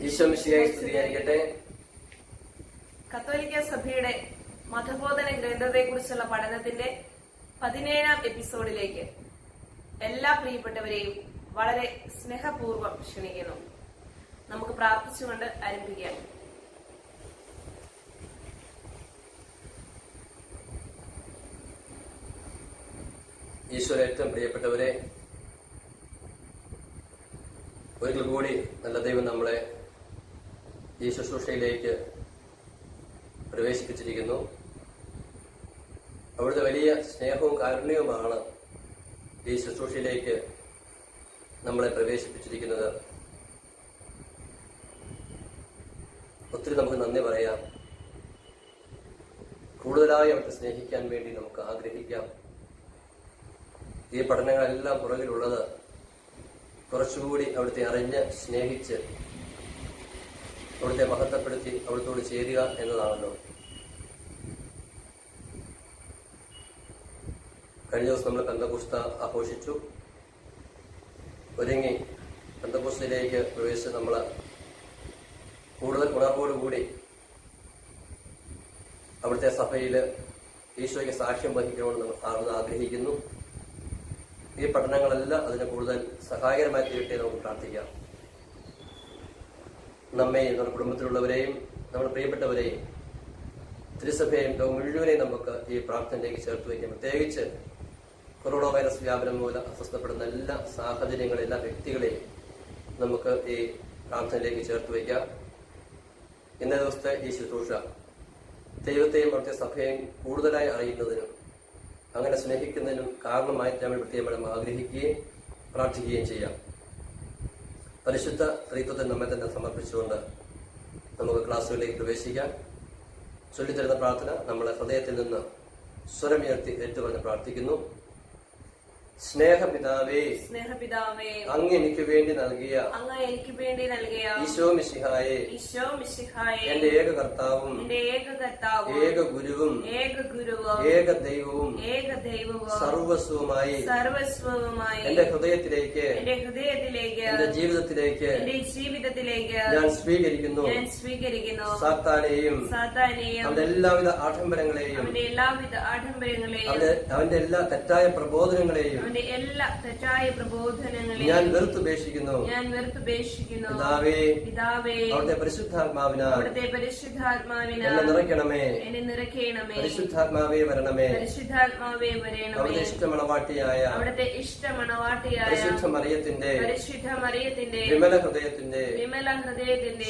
ഈശോ മിശിഹായെ സ്തുതിയായിരിക്കട്ടെ. കത്തോലിക്ക സഭയുടെ മതബോധന ഗ്രന്ഥത്തെക്കുറിച്ചുള്ള പഠനത്തിന്റെ 17ാം എപ്പിസോഡിലേക്ക് എല്ലാ പ്രിയപ്പെട്ടവരെയും വളരെ സ്നേഹപൂർവ്വം ക്ഷണിക്കുന്നു. നമുക്ക് പ്രാർത്ഥിച്ചുകൊണ്ട് ആരംഭിക്കാം. ഈശോയുടെ ഏറ്റവും പ്രിയപ്പെട്ടവരെ, ഒരിക്കൽ കൂടി നല്ല ദൈവം നമ്മളെ ഈ ശുശ്രൂഷയിലേക്ക് പ്രവേശിപ്പിച്ചിരിക്കുന്നു. അവിടുത്തെ വലിയ സ്നേഹവും കാരുണ്യവുമാണ് ഈ ശുശ്രൂഷയിലേക്ക് നമ്മളെ പ്രവേശിപ്പിച്ചിരിക്കുന്നത്. ഒത്തിരി നമുക്ക് നന്ദി പറയാം. കൂടുതലായി അവരെ സ്നേഹിക്കാൻ വേണ്ടി നമുക്ക് ആഗ്രഹിക്കാം. ഈ പഠനങ്ങളെല്ലാം പുറകിലുള്ളത് കുറച്ചുകൂടി അവിടുത്തെ അറിഞ്ഞ് സ്നേഹിച്ച് അവിടുത്തെ മഹത്വപ്പെടുത്തി അവിടുത്തോട് ചേരുക എന്നതാണല്ലോ. കഴിഞ്ഞ ദിവസം നമ്മൾ പെന്തക്കോസ്ത ആഘോഷിച്ചു. ഒരുങ്ങി പെന്തക്കോസ്തയിലേക്ക് പ്രവേശിച്ച് നമ്മൾ കൂടുതൽ ഉണർവോടുകൂടി അവിടുത്തെ സഭയിൽ ഈശോയ്ക്ക് സാക്ഷ്യം വഹിക്കണമെന്ന് നമ്മൾ ആഗ്രഹിക്കുന്നു. ഈ പഠനങ്ങളെല്ലാം അതിന് കൂടുതൽ സഹായകരമായി തീരട്ടെ നമുക്ക് പ്രാർത്ഥിക്കാം. നമ്മെയും നമ്മുടെ കുടുംബത്തിലുള്ളവരെയും നമ്മുടെ പ്രിയപ്പെട്ടവരെയും തിരുസഭയെയും മുഴുവനെയും നമുക്ക് ഈ പ്രാർത്ഥനയിലേക്ക് ചേർത്ത് വയ്ക്കാം. പ്രത്യേകിച്ച് കൊറോണ വൈറസ് വ്യാപനം മൂലം അസ്വസ്ഥപ്പെടുന്ന എല്ലാ സാഹചര്യങ്ങളും എല്ലാ വ്യക്തികളെയും നമുക്ക് ഈ പ്രാർത്ഥനയിലേക്ക് ചേർത്ത് വയ്ക്കാം. ഇന്നേ ദിവസത്തെ ഈ ശുശ്രൂഷ ദൈവത്തെയും അവിടുത്തെ സഭയെയും കൂടുതലായി അറിയുന്നതിനും അങ്ങനെ സ്നേഹിക്കുന്നതിനും കാരണമായിട്ട് നമ്മൾ പ്രത്യേകം ആഗ്രഹിക്കുകയും പ്രാർത്ഥിക്കുകയും ചെയ്യാം. പരിശുദ്ധ ത്രിത്വത്തെ നമ്മെ തന്നെ സമർപ്പിച്ചുകൊണ്ട് നമുക്ക് ക്ലാസ്സുകളിലേക്ക് പ്രവേശിക്കാം. ചൊല്ലിത്തരുന്ന പ്രാർത്ഥന നമ്മളെ ഹൃദയത്തിൽ നിന്ന് സ്വരമുയർത്തി ഏറ്റുപറഞ്ഞ് പ്രാർത്ഥിക്കുന്നു. സ്നേഹപിതാവേ, അങ്ങ് എനിക്ക് വേണ്ടി നൽകിയ ഈശോ മിശിഹായെ, എന്റെ ഏക കർത്താവും ഏക ഗുരുവും ഏക ദൈവവും സർവസ്വവുമായി എന്റെ ഹൃദയത്തിലേക്ക് എന്റെ ജീവിതത്തിലേക്ക് ഞാൻ സ്വീകരിക്കുന്നു. സാത്താനെയും അവന്റെ എല്ലാവിധ ആഡംബരങ്ങളെയും അവന്റെ എല്ലാ തെറ്റായ പ്രബോധനങ്ങളെയും ഞാൻ വെറുത്തുപേക്ഷിക്കുന്നു. പിതാവേ, അവിടുത്തെ പരിശുദ്ധാത്മാവിനാൽ എന്നെ നിറയ്ക്കണമേ. പരിശുദ്ധാത്മാവേ വരണമേ. അവിടുത്തെ ഇഷ്ടമണവാട്ടിയായ പരിശുദ്ധ മറിയത്തിന്റെ വിമല ഹൃദയത്തിന്റെ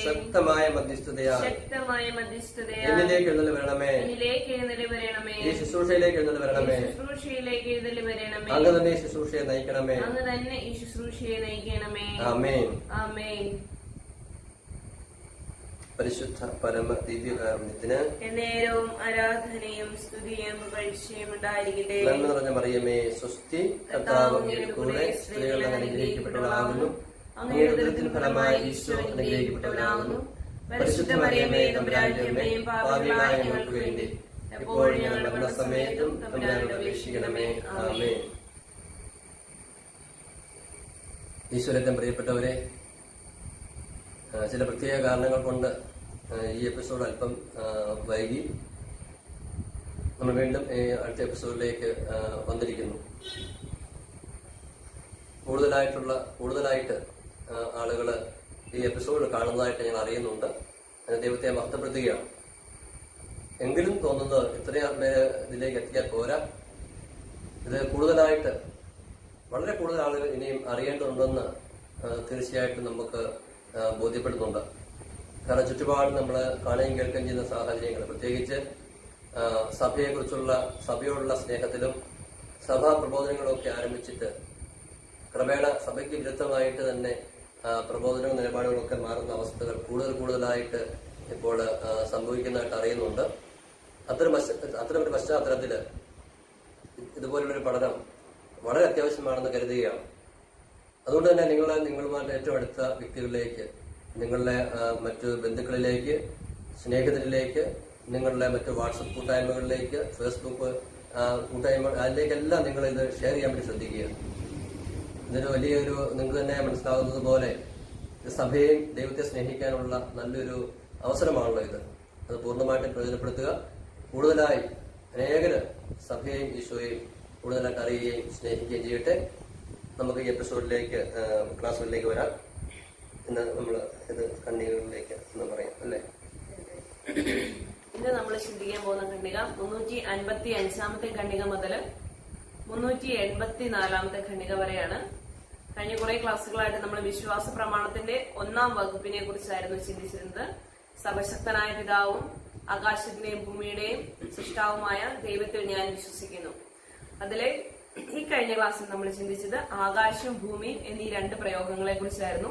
ശക്തമായ മധ്യസ്ഥതയാൽ എന്നിലേക്ക് എഴുന്നള്ളി വരണമേ. ഈ ശുശ്രൂഷയിലേക്ക് എഴുന്നള്ളി വരണമേ. അങ്ങ് തന്നെ ഈ ശുശ്രൂഷയെ നയിക്കണമേ. ആമേൻ. പരിശുദ്ധ പരമ ദിവ്യകാരുണ്യത്തിന് എന്നേരവും ആരാധനയും സ്തുതിയും പുകഴ്ചയും ഉണ്ടായിരിക്കട്ടെ. നന്മ നിറഞ്ഞ മറിയമേ, സ്വസ്തി, കർത്താവ് അങ്ങയുടെ കൂടെ സ്ത്രീകൾ അനുഗ്രഹിക്കപ്പെട്ടവളാകുന്നു. അങ്ങയുടെ ഉദരത്തിൻ ഫലമായി ഈശോ അനുഗ്രഹിക്കപ്പെട്ടവനാകുന്നു. പരിശുദ്ധ മറിയമേ, തമ്പുരാന്റെ അമ്മേ, പാപികളായ ഞങ്ങൾക്ക് വേണ്ടി എപ്പോഴും ഞങ്ങളുടെ മരണസമയത്തും തമ്പുരാനോട് അപേക്ഷിക്കണമേ. ആമേൻ. ഈശ്വരത്തെ പ്രിയപ്പെട്ടവരെ, ചില പ്രത്യേക കാരണങ്ങൾ കൊണ്ട് ഈ എപ്പിസോഡ് അല്പം വൈകി. നമ്മൾ വീണ്ടും അടുത്ത എപ്പിസോഡിലേക്ക് വന്നിരിക്കുന്നു. കൂടുതലായിട്ട് ആളുകൾ ഈ എപ്പിസോഡ് കാണുന്നതായിട്ട് ഞങ്ങൾ അറിയുന്നുണ്ട്. ദൈവത്തെ മഹത്വപ്പെടുത്തുകയാണ്. എങ്കിലും തോന്നുന്നത് ഇത്രയും പേര് ഇതിലേക്ക് എത്തിയാൽ പോരാ. ഇത് കൂടുതലായിട്ട് വളരെ കൂടുതൽ ആളുകൾ ഇനിയും അറിയേണ്ടതുണ്ടെന്ന് തീർച്ചയായിട്ടും നമുക്ക് ബോധ്യപ്പെടുന്നുണ്ട്. കാരണം ചുറ്റുപാട് നമ്മൾ കാണുകയും കേൾക്കുകയും ചെയ്യുന്ന സാഹചര്യങ്ങൾ, പ്രത്യേകിച്ച് സഭയോടുള്ള സ്നേഹത്തിലും സഭാ പ്രബോധനങ്ങളൊക്കെ ആരംഭിച്ചിട്ട് ക്രമേണ സഭയ്ക്ക് വിരുദ്ധമായിട്ട് തന്നെ പ്രബോധനവും നിലപാടുകളൊക്കെ മാറുന്ന അവസ്ഥകൾ കൂടുതലായിട്ട് ഇപ്പോൾ സംഭവിക്കുന്നതായിട്ട് അറിയുന്നുണ്ട്. അത്തരമൊരു പശ്ചാത്തലത്തിൽ ഇതുപോലുള്ളൊരു പഠനം വളരെ അത്യാവശ്യമാണെന്ന് കരുതുകയാണ്. അതുകൊണ്ട് തന്നെ നിങ്ങളുമായിട്ട് ഏറ്റവും അടുത്ത വ്യക്തികളിലേക്ക്, നിങ്ങളുടെ മറ്റു ബന്ധുക്കളിലേക്ക്, സ്നേഹിതരിലേക്ക്, നിങ്ങളുടെ മറ്റു വാട്സപ്പ് കൂട്ടായ്മകളിലേക്ക്, ഫേസ്ബുക്ക് കൂട്ടായ്മ, അതിലേക്കെല്ലാം നിങ്ങൾ ഇത് ഷെയർ ചെയ്യാൻ വേണ്ടി ശ്രദ്ധിക്കുക. ഇതിന് നിങ്ങൾക്ക് തന്നെ മനസ്സിലാകുന്നത് പോലെ സഭയെയും ദൈവത്തെ സ്നേഹിക്കാനുള്ള നല്ലൊരു അവസരമാണല്ലോ ഇത്. അത് പൂർണ്ണമായിട്ടും പ്രയോജനപ്പെടുത്തുക. കൂടുതലായി അനേകര് സഭയെയും ഈശോയെയും കൂടുതലായിട്ട് അറിയുകയും സ്നേഹിക്കുകയും ചെയ്യട്ടെ. നമുക്ക് ഈ എപ്പിസോഡിലേക്ക് ക്ലാസ്സുകളിലേക്ക് വരാം. ഇന്ന് നമ്മൾ ഇത് ഖണ്ഡികകളിലേക്ക് എന്ന് പറയാം അല്ലേ? ഇന്ന് നമ്മൾ ചിന്തിക്കാൻ പോകുന്ന ഖണ്ഡിക 355 ഖണ്ഡിക മുതൽ 384 ഖണ്ഡിക വരെയാണ്. കഴിഞ്ഞ കുറെ ക്ലാസ്സുകളായിട്ട് നമ്മൾ വിശ്വാസ പ്രമാണത്തിന്റെ 1-ാം വകുപ്പിനെ കുറിച്ചായിരുന്നു ചിന്തിച്ചിരുന്നത്. സർവശക്തനായ പിതാവും ആകാശത്തിന്റെയും ഭൂമിയുടെയും സൃഷ്ടാവുമായ ദൈവത്തിൽ ഞാൻ വിശ്വസിക്കുന്നു. അതിലെ ഈ കഴിഞ്ഞ ക്ലാസ്സിൽ നമ്മൾ ചിന്തിച്ചത് ആകാശവും ഭൂമിയും എന്നീ 2 പ്രയോഗങ്ങളെ കുറിച്ചായിരുന്നു.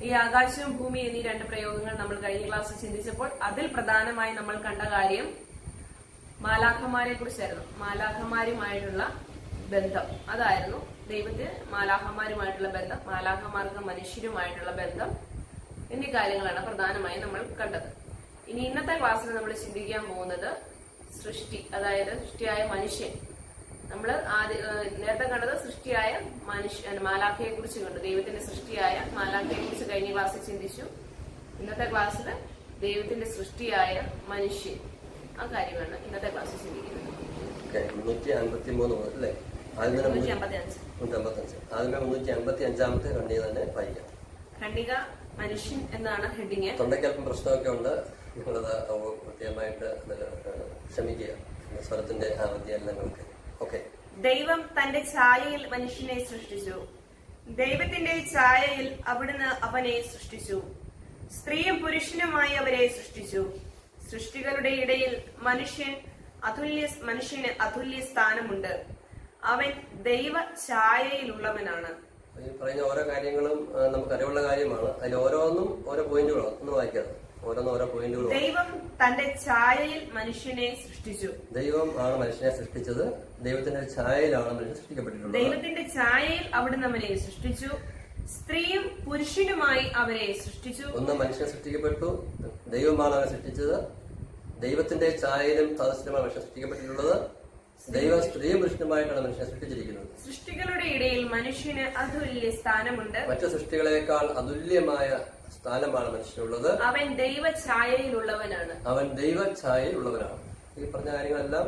ഈ ആകാശവും ഭൂമി എന്നീ 2 പ്രയോഗങ്ങൾ നമ്മൾ കഴിഞ്ഞ ക്ലാസ്സിൽ ചിന്തിച്ചപ്പോൾ അതിൽ പ്രധാനമായി നമ്മൾ കണ്ട കാര്യം മാലാഖമാരെ കുറിച്ചായിരുന്നു. മാലാഖമാരുമായിട്ടുള്ള ബന്ധം, അതായിരുന്നു ദൈവത്തിന് മാലാഖമാരുമായിട്ടുള്ള ബന്ധം, മാലാഖമാർക്ക് മനുഷ്യരുമായിട്ടുള്ള ബന്ധം എന്നീ കാര്യങ്ങളാണ് പ്രധാനമായും നമ്മൾ കണ്ടത്. ഇനി ഇന്നത്തെ ക്ലാസ്സിൽ നമ്മൾ ചിന്തിക്കാൻ പോകുന്നത് സൃഷ്ടി, അതായത് സൃഷ്ടിയായ മനുഷ്യൻ. നമ്മൾ നേരത്തെ കണ്ടത് സൃഷ്ടിയായ മാലാഖയെ കുറിച്ച് കണ്ടു. ദൈവത്തിന്റെ സൃഷ്ടിയായ മാലാഖയെ കുറിച്ച് കഴിഞ്ഞ ക്ലാസ്സിൽ ചിന്തിച്ചു. ഇന്നത്തെ ക്ലാസ്സിൽ ദൈവത്തിന്റെ സൃഷ്ടിയായ മനുഷ്യൻ, ആ കാര്യമാണ് ഇന്നത്തെ ക്ലാസ്സിൽ ചിന്തിക്കുന്നത്. 353 അല്ലേ? 355. ആദ്യമേ 355 ഖണ്ഡിക തന്നെ വായിക്കാം. ഖണ്ഡിക മനുഷ്യൻ എന്നാണ് ഹെഡിങ്. തൊണ്ടയ്ക്കല്പം പ്രശ്നമൊക്കെ ഉണ്ട്, നിങ്ങളത് കൃത്യമായിട്ട് ക്ഷമിക്കുക. സ്വരത്തിന്റെ വ്യതിയാനങ്ങൾക്ക്. ഓക്കെ. ദൈവം തന്റെ ഛായയിൽ മനുഷ്യനെ സൃഷ്ടിച്ചു. ദൈവത്തിന്റെ ഛായയിൽ അവിടുന്ന് അവനെ സൃഷ്ടിച്ചു. സ്ത്രീയും പുരുഷനുമായി അവരെ സൃഷ്ടിച്ചു. സൃഷ്ടികളുടെ ഇടയിൽ മനുഷ്യന് അതുല്യ സ്ഥാനമുണ്ട്. അവൻ ദൈവ ഛായയിലുള്ളവനാണ്. ഈ പറയുന്ന ഓരോ കാര്യങ്ങളും നമുക്കറിവുള്ള കാര്യമാണ്. അതിൽ ഓരോന്നും ഓരോ പോയിന്റുകളാണ്. ഒന്ന് വായിക്കാതെ ഓരോന്നും ഓരോ പോയിന്റുകളും. ദൈവം തന്റെ ഛായയിൽ മനുഷ്യനെ സൃഷ്ടിച്ചു. ദൈവം ആണ് മനുഷ്യനെ സൃഷ്ടിച്ചത്. ദൈവത്തിന്റെ ഛായയിലാണ് മനുഷ്യൻ സൃഷ്ടിക്കപ്പെട്ടിട്ടുള്ളത്. ദൈവത്തിന്റെ ഛായയിൽ അവിടുന്ന് അവനെ സൃഷ്ടിച്ചു. സ്ത്രീയും പുരുഷനുമായി അവരെ സൃഷ്ടിച്ചു. ഒന്ന് മനുഷ്യനെ സൃഷ്ടിക്കപ്പെട്ടു. ദൈവമാണ് അവനെ സൃഷ്ടിച്ചത്. ദൈവത്തിന്റെ ഛായയിലും സദസ്സിലുമാണ് മനുഷ്യൻ സൃഷ്ടിക്കപ്പെട്ടിട്ടുള്ളത്. ദൈവം സ്ത്രീയും പുരുഷനുമായിട്ടാണ് മനുഷ്യനെ സൃഷ്ടിച്ചിരിക്കുന്നത്. സൃഷ്ടികളുടെ ഇടയിൽ മനുഷ്യന് അതുല്യ സ്ഥാനമുണ്ട്. മറ്റു സൃഷ്ടികളെക്കാൾ അതുല്യമായ സ്ഥാനമാണ് മനുഷ്യനുള്ളത്. അവൻ ദൈവ ഛായയിലുള്ളവനാണ്. അവൻ ദൈവ ഛായയിലുള്ളവനാണ്. ഈ പറഞ്ഞ കാര്യങ്ങളെല്ലാം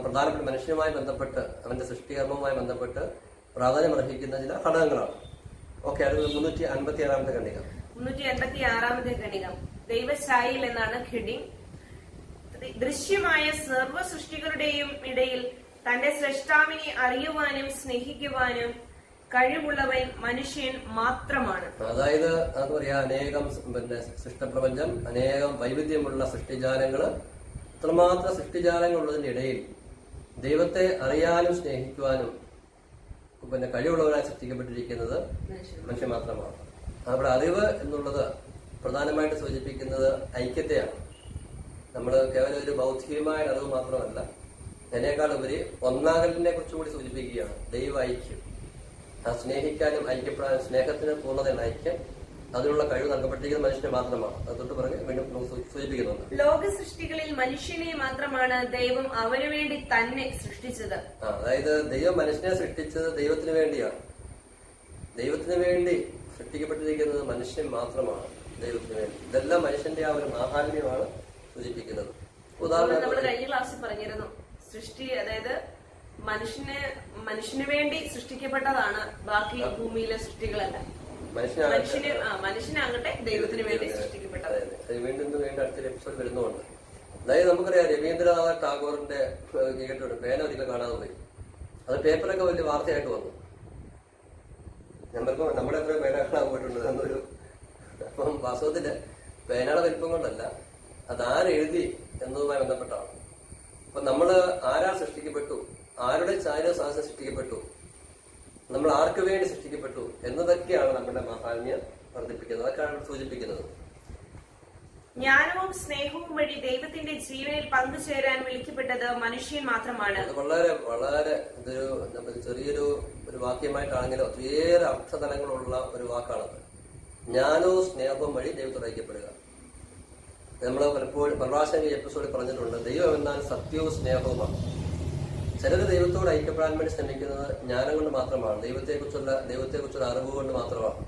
പ്രധാനപ്പെട്ട മനുഷ്യനുമായി ബന്ധപ്പെട്ട് അവന്റെ സൃഷ്ടികർമ്മവുമായി ബന്ധപ്പെട്ട് പ്രാധാന്യം അർഹിക്കുന്ന ചില ഘടകങ്ങളാണ്. ഓക്കെ. അത് 356 ഖണ്ഡിക. 356 ഖണ്ഡിക ദൈവഛായയിൽ എന്നാണ് ഹെഡിങ്. ദൃശ്യമായ സർവ്വ സൃഷ്ടികളുടെയും ഇടയിൽ തന്റെ സ്രഷ്ടാവിനെ അറിയുവാനും സ്നേഹിക്കുവാനും കഴിവുള്ളവൻ മനുഷ്യൻ മാത്രമാണ്. അതായത് എന്താ പറയാ, അനേകം സൃഷ്ടപ്രപഞ്ചം, അനേകം വൈവിധ്യമുള്ള സൃഷ്ടിജാലങ്ങള്, ഇത്രമാത്രം സൃഷ്ടിജാലങ്ങളുള്ളതിന്റെ ഇടയിൽ ദൈവത്തെ അറിയാനും സ്നേഹിക്കുവാനും കഴിവുള്ളവരായി സൃഷ്ടിക്കപ്പെട്ടിരിക്കുന്നത് മനുഷ്യൻ മാത്രമാണ്. അവിടെ അറിവ് എന്നുള്ളത് പ്രധാനമായിട്ട് സൂചിപ്പിക്കുന്നത് ഐക്യത്തെയാണ്. നമ്മൾ കേവലം ഒരു ബൗദ്ധികമായ അറിവ് മാത്രമല്ല, അതിനേക്കാളുപരി ഒന്നാകലിനെ കുറിച്ചും കൂടി സൂചിപ്പിക്കുകയാണ്. ദൈവ ഐക്യം, ആ സ്നേഹിക്കാനും ഐക്യപ്പെടാനും, സ്നേഹത്തിന് പൂർണ്ണതയാണ് ഐക്യം. അതിനുള്ള കഴിവ് നൽകപ്പെട്ടിരിക്കുന്നത് മനുഷ്യനെ മാത്രമാണ്. അതുകൊണ്ട് പറഞ്ഞ് വീണ്ടും സൂചിപ്പിക്കുന്നുണ്ട്. ലോക സൃഷ്ടികളിൽ മനുഷ്യനെ മാത്രമാണ് ദൈവം അവന് വേണ്ടി തന്നെ സൃഷ്ടിച്ചത്. അതായത് ദൈവം മനുഷ്യനെ സൃഷ്ടിച്ചത് ദൈവത്തിന് വേണ്ടിയാണ്. ദൈവത്തിന് വേണ്ടി സൃഷ്ടിക്കപ്പെട്ടിരിക്കുന്നത് മനുഷ്യൻ മാത്രമാണ്. ദൈവത്തിന് വേണ്ടി. ഇതെല്ലാം മനുഷ്യന്റെ ആ ഒരു മാഹാത്മ്യമാണ് സൂചിപ്പിക്കുന്നത്. ഉദാഹരണം നമ്മൾ കഴിഞ്ഞ ക്ലാസ്സിൽ പറഞ്ഞിരുന്നു, സൃഷ്ടി അതായത് മനുഷ്യന് വേണ്ടി സൃഷ്ടിക്കപ്പെട്ടതാണ് ബാക്കി ഭൂമിയിലെ സൃഷ്ടികളല്ല. മനുഷ്യനാകട്ടെ ദൈവത്തിന് വേണ്ടി സൃഷ്ടിക്കപ്പെട്ടത്. വീണ്ടും അടുത്തൊരു എപ്പിസോഡ് വരുന്നുണ്ട്. അതായത് നമുക്കറിയാം, രവീന്ദ്രനാഥ ടാഗോറിന്റെ കേട്ടിട്ടുണ്ട്, പേന ഒരിക്കലും കാണാതെ പോയി. അത് പേപ്പറൊക്കെ വലിയ വാർത്തയായിട്ട് വന്നു. നമ്മുടെ എത്ര പേന കാണാൻ പോയിട്ടുണ്ട് എന്നൊരു. അപ്പം വാസ്തവത്തില് പേനയുടെ വലിപ്പം കൊണ്ടല്ല, അതാരെഴുതി എന്നതുമായി ബന്ധപ്പെട്ടാണ്. അപ്പൊ നമ്മള് ആരാ സൃഷ്ടിക്കപ്പെട്ടു, ആരുടെ ഛായ സാഹസം സൃഷ്ടിക്കപ്പെട്ടു, നമ്മൾ ആർക്ക് വേണ്ടി സൃഷ്ടിക്കപ്പെട്ടു എന്നതൊക്കെയാണ് നമ്മുടെ മാഹാത്മ്യം വർദ്ധിപ്പിക്കുന്നത്. അതൊക്കെയാണ് സൂചിപ്പിക്കുന്നത്. ജ്ഞാനവും സ്നേഹവും വഴി ദൈവത്തിന്റെ ജീവനിൽ പങ്കുചേരാൻ വിളിക്കപ്പെട്ടത് മനുഷ്യൻ മാത്രമാണ്. അത് വളരെ വളരെ ഇതൊരു ചെറിയൊരു വാക്യമായിട്ടാണെങ്കിലും ഒത്തിരിയേറെ അർത്ഥതലങ്ങളുള്ള ഒരു വാക്കാണത്. ജ്ഞാനവും സ്നേഹവും വഴി ദൈവത്തോട് ഐക്യപ്പെടുക. നമ്മൾ പലപ്പോഴും പ്രാവശ്യം ഈ എപ്പിസോഡിൽ പറഞ്ഞിട്ടുണ്ട്, ദൈവം എന്നാൽ സത്യവും സ്നേഹവുമാണ്. ചിലർ ദൈവത്തോട് ഐക്യപ്പെടാൻ വേണ്ടി ശ്രമിക്കുന്നത് ജ്ഞാനം കൊണ്ട് മാത്രമാണ്, ദൈവത്തെക്കുറിച്ചുള്ള അറിവ് കൊണ്ട് മാത്രമാണ്.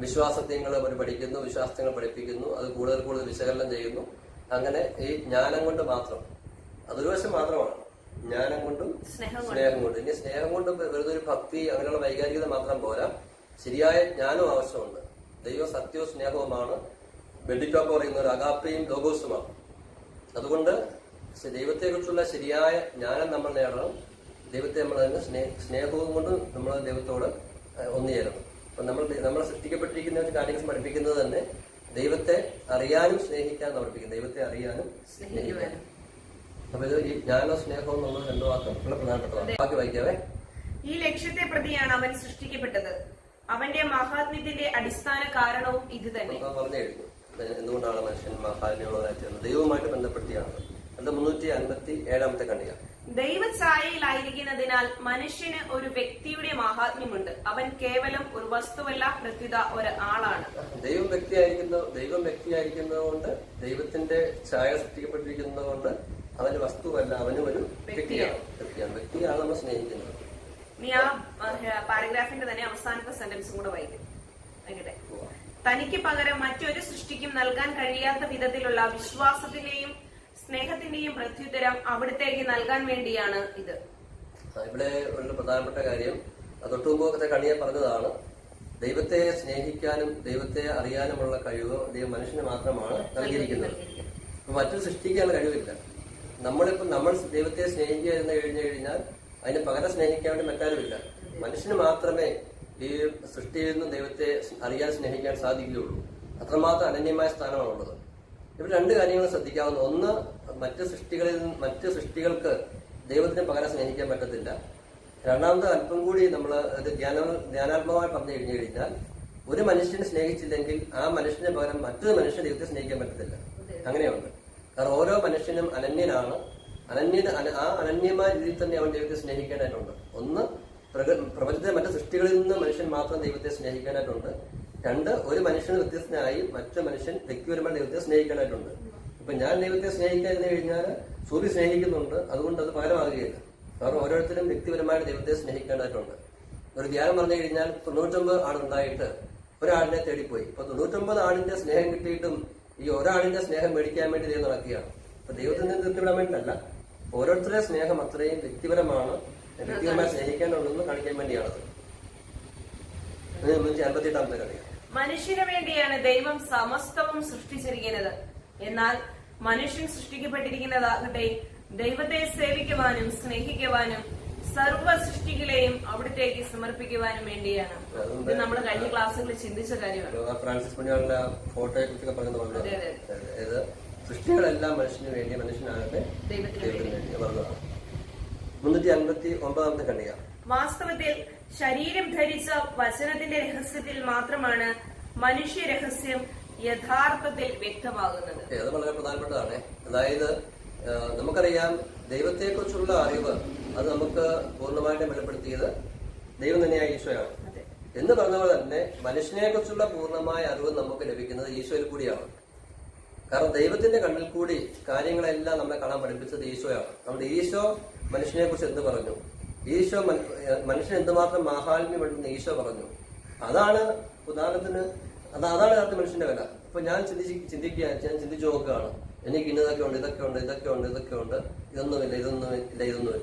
വിശ്വാസത്യങ്ങൾ അവർ പഠിക്കുന്നു, വിശ്വാസത്യങ്ങൾ പഠിപ്പിക്കുന്നു, അത് കൂടുതൽ കൂടുതൽ വിശകലനം ചെയ്യുന്നു. അങ്ങനെ ഈ ജ്ഞാനം കൊണ്ട് മാത്രം, അതൊരു വശം മാത്രമാണ്, ജ്ഞാനം കൊണ്ടും സ്നേഹം കൊണ്ടും. ഇനി സ്നേഹം കൊണ്ടും വെറുതെ ഒരു ഭക്തി അങ്ങനെയുള്ള വൈകാരികത മാത്രം പോരാ, ശരിയായ ജ്ഞാനവും ആവശ്യമുണ്ട്. ദൈവം സത്യവും സ്നേഹവുമാണ്. ബെഡിറ്റോപ്പ് പറയുന്ന ഒരു അഗാപ്പയും ലോഗോസുമാണ്. അതുകൊണ്ട് ദൈവത്തെക്കുറിച്ചുള്ള ശരിയായ ജ്ഞാനം നമ്മൾ നേടണം. ദൈവത്തെ നമ്മൾ തന്നെ സ്നേഹവും കൊണ്ട് നമ്മൾ ദൈവത്തോട് ഒന്നുചേരണം. അപ്പൊ നമ്മൾ സൃഷ്ടിക്കപ്പെട്ടിരിക്കുന്ന കാര്യങ്ങൾ പഠിപ്പിക്കുന്നത് തന്നെ ദൈവത്തെ അറിയാനും സ്നേഹിക്കാനും പഠിപ്പിക്കുന്നത്. ദൈവത്തെ അറിയാനും സ്നേഹിക്കാനും. അപ്പൊ ഇത് ഈ ജ്ഞാനവും സ്നേഹവും നമ്മൾ രണ്ടു വാക്കും വളരെ പ്രധാനപ്പെട്ടതാണ്. ബാക്കി വായിക്കാവേ. ഈ ലക്ഷ്യത്തെ പ്രതിയാണ് അവൻ സൃഷ്ടിക്കപ്പെട്ടത്. അവന്റെ മഹാത്മ്യത്തിന്റെ അടിസ്ഥാന കാരണവും ഇത് തന്നെ. പറഞ്ഞു കഴിഞ്ഞു എന്തുകൊണ്ടാണ് മനുഷ്യൻ മഹാത്മ്യമുള്ളതായിട്ട് ദൈവവുമായിട്ട് ബന്ധപ്പെടുത്തിയാണ്. അത് 357 ഖണ്ഡിക. ദൈവഛായയിലായിരിക്കുന്നതിനാൽ മനുഷ്യന് ഒരു വ്യക്തിയുടെ മഹാത്മ്യമുണ്ട്. അവൻ കേവലം ഒരു വസ്തുവല്ല, പ്രത്യുത ഒരു ആളാണ്. ദൈവം വ്യക്തിയായിരിക്കുന്നതുകൊണ്ട്, ദൈവത്തിന്റെ ഛായ സൃഷ്ടിക്കപ്പെട്ടിരിക്കുന്നതുകൊണ്ട് അവന് വസ്തുവല്ല, അവനും ഒരു വ്യക്തിയാണ്. വ്യക്തിയാണ് നമ്മൾ സ്നേഹിക്കുന്നത്. നീ ആ പാരഗ്രാഫിന്റെ തന്നെ അവസാനത്തെ സെന്റൻസും കൂടെ വായിക്കട്ടെ. തനിക്ക് പകരം മറ്റൊരു സൃഷ്ടിക്കും നൽകാൻ കഴിയാത്ത വിധത്തിലുള്ള വിശ്വാസത്തിന്റെയും സ്നേഹത്തിന്റെയും പ്രത്യുത്തരം അവിടത്തേക്ക് നൽകാൻ വേണ്ടിയാണ് ഇത്. ഇവിടെ ഒരു പ്രധാനപ്പെട്ട കാര്യം തൊട്ടുമുമ്പത്തെ കണിയെ പറഞ്ഞതാണ്. ദൈവത്തെ സ്നേഹിക്കാനും ദൈവത്തെ അറിയാനുമുള്ള കഴിവ് ദൈവം മനുഷ്യന് മാത്രമാണ് നൽകിയിരിക്കുന്നത്. മറ്റൊരു സൃഷ്ടിക്കാൻ കഴിവില്ല. നമ്മൾ ദൈവത്തെ സ്നേഹിക്കുക എന്ന് കഴിഞ്ഞു കഴിഞ്ഞാൽ അതിന് പകരം സ്നേഹിക്കാൻ വേണ്ടി മറ്റാരുമില്ല. മനുഷ്യന് മാത്രമേ ഈ സൃഷ്ടിയിൽ നിന്നും ദൈവത്തെ അറിയാൻ സ്നേഹിക്കാൻ സാധിക്കുകയുള്ളൂ. അത്രമാത്രം അനന്യമായ സ്ഥാനമാണുള്ളത്. ഇവിടെ രണ്ട് കാര്യങ്ങൾ ശ്രദ്ധിക്കാവുന്ന. ഒന്ന്, മറ്റ് സൃഷ്ടികൾക്ക് ദൈവത്തിന് പകരം സ്നേഹിക്കാൻ പറ്റത്തില്ല. രണ്ടാമത്, അല്പം കൂടി നമ്മൾ അത് ധ്യാനാത്മകമായി പറഞ്ഞു കഴിഞ്ഞു കഴിഞ്ഞാൽ ഒരു മനുഷ്യനെ സ്നേഹിച്ചില്ലെങ്കിൽ ആ മനുഷ്യന് പകരം മറ്റൊരു മനുഷ്യൻ ദൈവത്തെ സ്നേഹിക്കാൻ പറ്റത്തില്ല. അങ്ങനെയുണ്ട്. കാരണം ഓരോ മനുഷ്യനും അനന്യനാണ്. ആ അനന്യമായ രീതിയിൽ തന്നെ അവൻ ദൈവത്തെ സ്നേഹിക്കാനായിട്ടുണ്ട്. ഒന്ന്, പ്രപഞ്ചത്തിലെ മറ്റു സൃഷ്ടികളിൽ നിന്ന് മനുഷ്യൻ മാത്രം ദൈവത്തെ സ്നേഹിക്കാനായിട്ടുണ്ട്. രണ്ട്, ഒരു മനുഷ്യന് വ്യത്യസ്തനായി മറ്റു മനുഷ്യൻ വ്യക്തിപരമായി ദൈവത്തെ സ്നേഹിക്കാനായിട്ടുണ്ട്. ഇപ്പൊ ഞാൻ ദൈവത്തെ സ്നേഹിക്കാതിരുന്നു കഴിഞ്ഞാൽ സൂര്യ സ്നേഹിക്കുന്നുണ്ട്, അതുകൊണ്ട് അത് പകരമാകുകയില്ല. കാരണം ഓരോരുത്തരും വ്യക്തിപരമായിട്ട് ദൈവത്തെ സ്നേഹിക്കേണ്ടതായിട്ടുണ്ട്. ഒരു ധ്യാനം പറഞ്ഞു കഴിഞ്ഞാൽ 99 ആളുണ്ടായിട്ട് ഒരാളിനെ തേടിപ്പോയി. ഇപ്പൊ 99 ആളിന്റെ സ്നേഹം കിട്ടിയിട്ടും ഈ ഒരാളിന്റെ സ്നേഹം മേടിക്കാൻ വേണ്ടി ദൈവം നടക്കുകയാണ്. അപ്പൊ ദൈവത്തിൽ നിന്ന് തീർത്തിവിടാൻ വേണ്ടിയിട്ടല്ല, ഓരോരുത്തരുടെ സ്നേഹം അത്രയും വ്യക്തിപരമായി സ്നേഹിക്കാനുണ്ടെന്ന് കാണിക്കാൻ വേണ്ടിയാണത്. 358 കളിയാണ്. മനുഷ്യന് വേണ്ടിയാണ് ദൈവം സമസ്തവും സൃഷ്ടിച്ചിരിക്കുന്നത്. എന്നാൽ മനുഷ്യൻ സൃഷ്ടിക്കപ്പെട്ടിരിക്കുന്നതാകട്ടെ ദൈവത്തെ സേവിക്കുവാനും സ്നേഹിക്കുവാനും സർവ്വ സൃഷ്ടികളെയും അവിടത്തേക്ക് സമർപ്പിക്കുവാനും വേണ്ടിയാണ്. ഇത് നമ്മൾ കഴിഞ്ഞ ക്ലാസ്സുകളിൽ ചിന്തിച്ച കാര്യമാണ്. ഫ്രാൻസിസ് പുണ്യാളിന്റെ ഫോട്ടോയെ കുറിച്ചൊക്കെ പറഞ്ഞത് സൃഷ്ടികളെല്ലാം മനുഷ്യന് വേണ്ടി, മനുഷ്യനാകട്ടെ ദൈവത്തിന് വേണ്ടി പറഞ്ഞതാണ്. 359 ഖണ്ഡിക. വാസ്തവത്തിൽ ശരീരം ധരിച്ച വചനത്തിന്റെ രഹസ്യത്തിൽ മാത്രമാണ് മനുഷ്യ രഹസ്യം യഥാർത്ഥത്തിൽ വ്യക്തമാകുന്നത്. അത് വളരെ പ്രധാനപ്പെട്ടതാണ്. അതായത് നമുക്കറിയാം, ദൈവത്തെക്കുറിച്ചുള്ള അറിവ് അത് നമുക്ക് പൂർണ്ണമായിട്ടും വെളിപ്പെടുത്തിയത് ദൈവം തന്നെയായ ഈശോയാണ്. എന്ന് പറഞ്ഞ പോലെ തന്നെ മനുഷ്യനെ കുറിച്ചുള്ള പൂർണ്ണമായ അറിവ് നമുക്ക് ലഭിക്കുന്നത് ഈശോയിൽ കൂടിയാണ്. കാരണം ദൈവത്തിന്റെ കണ്ണിൽ കൂടി കാര്യങ്ങളെല്ലാം നമ്മളെ കാണാൻ പഠിപ്പിച്ചത് ഈശോയാണ്. നമ്മുടെ ഈശോ മനുഷ്യനെ കുറിച്ച് എന്ത് പറഞ്ഞു, ഈശോ മനുഷ്യൻ എന്തുമാത്രം മാഹാത്മ്യമുണ്ടെന്ന് ഈശോ പറഞ്ഞു. അതാണ് ഉദാഹരണത്തിന് അതാണ് യഥാർത്ഥ മനുഷ്യന്റെ വില. ഇപ്പൊ ഞാൻ ചിന്തിച്ചു നോക്കുകയാണ്, എനിക്ക് ഇന്നതൊക്കെ ഉണ്ട്, ഇതൊന്നുമില്ല.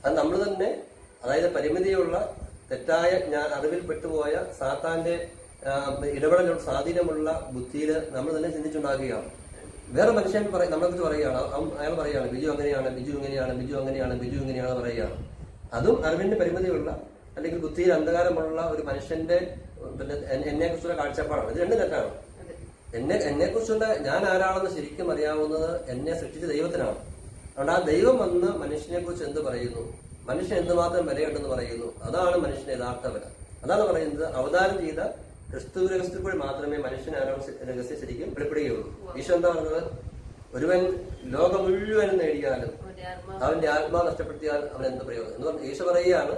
അത് നമ്മൾ തന്നെ, അതായത് പരിമിതിയുള്ള തെറ്റായ അറിവിൽപ്പെട്ടുപോയ സാത്താന്റെ ഇടപെടലുള്ള സ്വാധീനമുള്ള ബുദ്ധിയിൽ നമ്മൾ തന്നെ ചിന്തിച്ചുണ്ടാക്കുകയാണ്. വേറെ മനുഷ്യൻ നമ്മളെ കുറിച്ച് പറയുകയാണ്, അയാൾ പറയുകയാണ് ബിജു അങ്ങനെയാണ് പറയുകയാണ്. അതും അറിവിന്റെ പരിമിതിയുള്ള അല്ലെങ്കിൽ ബുദ്ധിയിൽ അന്ധകാരമുള്ള ഒരു മനുഷ്യന്റെ എന്നെ കുറിച്ചുള്ള കാഴ്ചപ്പാടാണ്. ഇത് രണ്ടും തെറ്റാണ്. എന്നെ കുറിച്ചുള്ള ഞാൻ ആരാണെന്ന് ശരിക്കും അറിയാവുന്നത് എന്നെ സൃഷ്ടിച്ച ദൈവത്തിനാണ്. അതുകൊണ്ട് ആ ദൈവം വന്ന് മനുഷ്യനെ കുറിച്ച് എന്ത് പറയുന്നു, മനുഷ്യൻ എന്തുമാത്രം വിലയുണ്ടെന്ന് പറയുന്നു, അതാണ് മനുഷ്യന്റെ യഥാർത്ഥ വില. അതാണ് പറയുന്നത്, അവതാരം ചെയ്ത ക്രിസ്തുവിൽ മാത്രമേ മനുഷ്യൻ ആരാണ് രഹസ്യം ശരിക്കും വെളിപ്പെടുകയുള്ളൂ. ഈശോ എന്താ പറഞ്ഞത്? ഒരുവൻ ലോകം മുഴുവനും നേടിയാലും അവന്റെ ആത്മാവ് നഷ്ടപ്പെടുത്തിയാൽ അവൻ എന്ത് പ്രയോജനം എന്ന് പറഞ്ഞു. ഈശോ പറയുകയാണ്,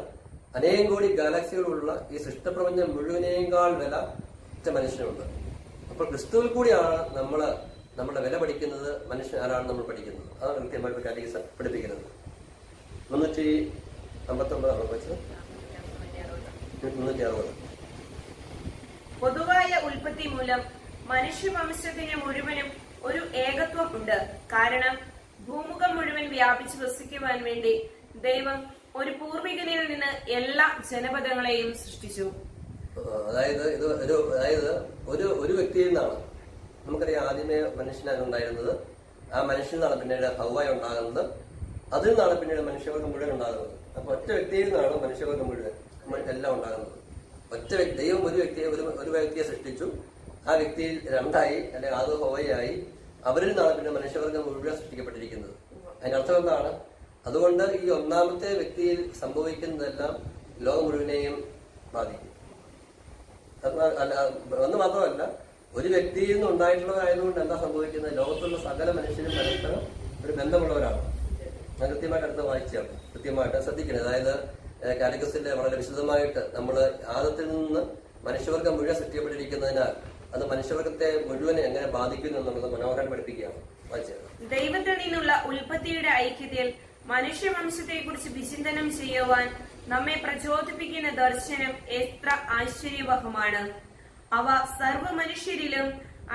അനേകം കോടി ഗാലക്സികളുള്ള ഈ സൃഷ്ടപ്രപഞ്ചം മുഴുവനേക്കാൾ വില മനുഷ്യനുണ്ട്. അപ്പോൾ ക്രിസ്തുവിൽ കൂടിയാണ് നമ്മുടെ വില പഠിക്കുന്നത്, മനുഷ്യൻ ആരാണ് നമ്മൾ പഠിക്കുന്നത്. അതാണ് കൃത്യമായിട്ട് കാറ്റഗിസം പഠിപ്പിക്കുന്നത്. 359 വെച്ചത് 360. പൊതുവായ ഉൽപ്പത്തി മൂലം മനുഷ്യവംശത്തിന് മുഴുവനും ഒരു ഏകത്വം ഉണ്ട്. കാരണം ഭൂമുഖം മുഴുവൻ വ്യാപിച്ചു വസിക്കുവാൻ വേണ്ടി ദൈവം ഒരു പൂർവികനിൽ നിന്ന് എല്ലാ ജനപദങ്ങളെയും സൃഷ്ടിച്ചു. അതായത് ഒരു വ്യക്തിയിൽ നിന്നാണ്. നമുക്കറിയാം, ആദ്യമേ മനുഷ്യനാണ് ഉണ്ടായിരുന്നത്. ആ മനുഷ്യനിൽ നിന്നാണ് പിന്നീട് ഹവ്വ ഉണ്ടാകുന്നത്. അതിൽ നിന്നാണ് പിന്നീട് മനുഷ്യവർഗം മുഴുവൻ ഉണ്ടാകുന്നത്. അപ്പൊ ഒറ്റ വ്യക്തിയിൽ നിന്നാണ് മനുഷ്യവർഗം മുഴുവൻ എല്ലാം ഉണ്ടാകുന്നത്. ദൈവം ഒരു വ്യക്തിയെ സൃഷ്ടിച്ചു. ആ വ്യക്തിയിൽ രണ്ടായി, അല്ലെങ്കിൽ അത് ഹവ്വയായി. അവരിൽ നിന്നാണ് പിന്നെ മനുഷ്യവർഗം മുഴുവൻ സൃഷ്ടിക്കപ്പെട്ടിരിക്കുന്നത്. അതിന്റെ അർത്ഥം എന്താണ്? അതുകൊണ്ട് ഈ ഒന്നാമത്തെ വ്യക്തിയിൽ സംഭവിക്കുന്നതെല്ലാം ലോകം മുഴുവനെയും ബാധിക്കും. എന്ന് മാത്രമല്ല, ഒരു വ്യക്തിയിൽ നിന്ന് ഉണ്ടായിട്ടുള്ളതായതുകൊണ്ട് എന്താ സംഭവിക്കുന്നത്? ലോകത്തുള്ള സകല മനുഷ്യരും പരസ്പരം ഒരു ബന്ധമുള്ളവരാണ്. ഞാൻ കൃത്യമായിട്ട് അടുത്ത് വായിച്ചാണ്, കൃത്യമായിട്ട് ശ്രദ്ധിക്കണം. അതായത് കാലിക്കസിലെ വളരെ വിശദമായിട്ട് നമ്മൾ ആദത്തിൽ നിന്ന് മനുഷ്യവർഗം മുഴുവൻ സൃഷ്ടിക്കപ്പെട്ടിരിക്കുന്നതിനാൽ അത് മനുഷ്യവർഗത്തെ മുഴുവൻ എങ്ങനെ ബാധിക്കുന്നു എന്നുള്ളത് മനോഹരം പഠിപ്പിക്കുകയാണ്. വായിച്ചത് ദൈവത്തിൽ നിന്നുള്ള ഉൽപ്പത്തിയുടെ ഐക്യത്തിൽ മനുഷ്യവംശത്തെ കുറിച്ച് വിചിന്തനം ചെയ്യുവാൻ നമ്മെ പ്രചോദിപ്പിക്കുന്ന ദർശനം എത്ര ആശ്ചര്യവഹമാണ്. അവ സർവ്വ മനുഷ്യരിലും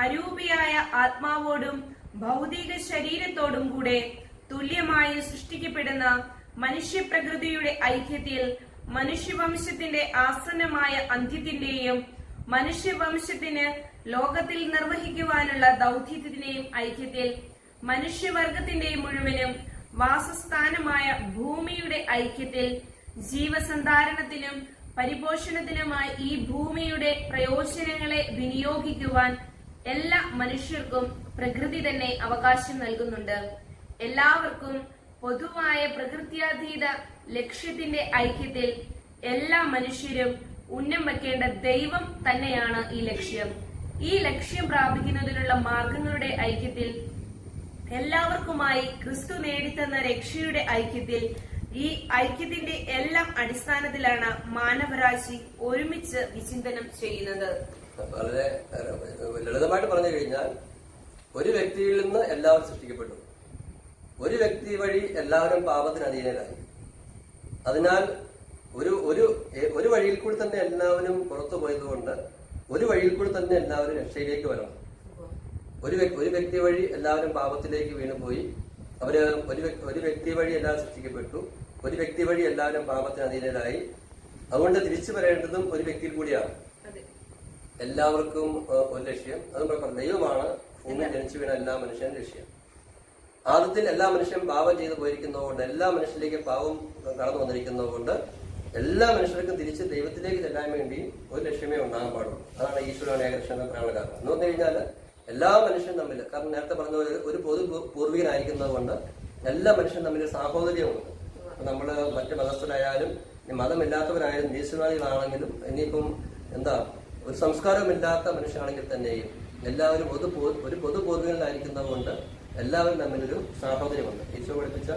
അരൂപിയായ ആത്മാവോടും ഭൗതിക ശരീരത്തോടും കൂടെ തുല്യമായി സൃഷ്ടിക്കപ്പെടുന്ന മനുഷ്യപ്രകൃതിയുടെ ഐക്യത്തിൽ മനുഷ്യവംശത്തിന്റെ ആസന്നമായ അന്ത്യത്തിന്റെയും മനുഷ്യവംശത്തിന് ലോകത്തിൽ നിർവഹിക്കുവാനുള്ള ദൗത്യത്തിന്റെയും ഐക്യത്തിൽ മനുഷ്യവർഗത്തിന്റെ മുഴുവനും വാസസ്ഥാനമായ ഭൂമിയുടെ ഐക്യത്തിൽ ജീവസന്ധാരണത്തിനും പരിപോഷണത്തിനുമായി ഈ ഭൂമിയുടെ പ്രയോജനങ്ങളെ വിനിയോഗിക്കുവാൻ എല്ലാ മനുഷ്യർക്കും പ്രകൃതി തന്നെ അവകാശം നൽകുന്നുണ്ട്. എല്ലാവർക്കും പൊതുവായ പ്രകൃത്യാതീത ലക്ഷ്യത്തിന്റെ ഐക്യത്തിൽ എല്ലാ മനുഷ്യരും ഉന്നം വയ്ക്കേണ്ട ദൈവം തന്നെയാണ് ഈ ലക്ഷ്യം. ഈ ലക്ഷ്യം പ്രാപിക്കുന്നതിനുള്ള മാർഗങ്ങളുടെ ഐക്യത്തിൽ എല്ലാവർക്കുമായി ക്രിസ്തു നേടിത്തന്ന രക്ഷയുടെ ഐക്യത്തിൽ ഈ ഐക്യത്തിന്റെ എല്ലാം അടിസ്ഥാനത്തിലാണ് മാനവരാശി ഒരുമിച്ച് വിചിന്തനം ചെയ്യുന്നത്. വളരെ ലളിതമായിട്ട് പറഞ്ഞു കഴിഞ്ഞാൽ, ഒരു വ്യക്തിയിൽ നിന്ന് എല്ലാവരും സൃഷ്ടിക്കപ്പെട്ടു. ഒരു വ്യക്തി വഴി എല്ലാവരും പാപത്തിന് അധീനരായി. അതിനാൽ ഒരു വഴിയിൽ കൂടി തന്നെ എല്ലാവരും പുറത്തു പോയതുകൊണ്ട് ഒരു വഴിയിൽ കൂടി തന്നെ എല്ലാവരും രക്ഷയിലേക്ക് വരണം. ഒരു വ്യക്തി വഴി എല്ലാവരും പാപത്തിലേക്ക് വീണുപോയി. ഒരു വ്യക്തി വഴി എല്ലാവരും സൃഷ്ടിക്കപ്പെട്ടു. ഒരു വ്യക്തി വഴി എല്ലാവരും പാപത്തിന് അധീനരായി. അതുകൊണ്ട് തിരിച്ചു വരേണ്ടതും ഒരു വ്യക്തിയിൽ കൂടിയാണ്. എല്ലാവർക്കും ഒരു ലക്ഷ്യം. അത് ദൈവമാണ് ഭൂമിയിൽ ജനിച്ചു വീണ എല്ലാ മനുഷ്യനും ലക്ഷ്യം. ആദ്യത്തിൽ എല്ലാ മനുഷ്യരും പാപം ചെയ്തു പോയിരിക്കുന്നതുകൊണ്ട്, എല്ലാ മനുഷ്യരിലേക്ക് പാപം കടന്നു വന്നിരിക്കുന്നതുകൊണ്ട് എല്ലാ മനുഷ്യർക്കും തിരിച്ച് ദൈവത്തിലേക്ക് ചെല്ലാൻ വേണ്ടി ഒരു ലക്ഷ്യമേ ഉണ്ടാകാൻ പാടുള്ളൂ. അതാണ് ഈശ്വരൻ ഏകലക്ഷം എന്ന് പറയാനുള്ള കാരണം. എന്ന് പറഞ്ഞു കഴിഞ്ഞാൽ എല്ലാ മനുഷ്യരും തമ്മിൽ, കാരണം നേരത്തെ പറഞ്ഞ പോലെ ഒരു പൊതു പൂർവികനായിരിക്കുന്നത് കൊണ്ട് എല്ലാ മനുഷ്യരും തമ്മിൽ സാഹോദര്യമുണ്ട്. നമ്മൾ മറ്റ് മതസ്ഥരായാലും മതമില്ലാത്തവരായാലും ദേശീയവാദികളാണെങ്കിലും ഇനിയിപ്പം ഒരു സംസ്കാരമില്ലാത്ത മനുഷ്യരാണെങ്കിൽ തന്നെയും എല്ലാവരും ഒരു പൊതു പൂർവികനായിരിക്കുന്നത് കൊണ്ട് എല്ലാവരും തമ്മിലൊരു സാഹോദര്യമുണ്ട്. ഈശോ പഠിപ്പിച്ച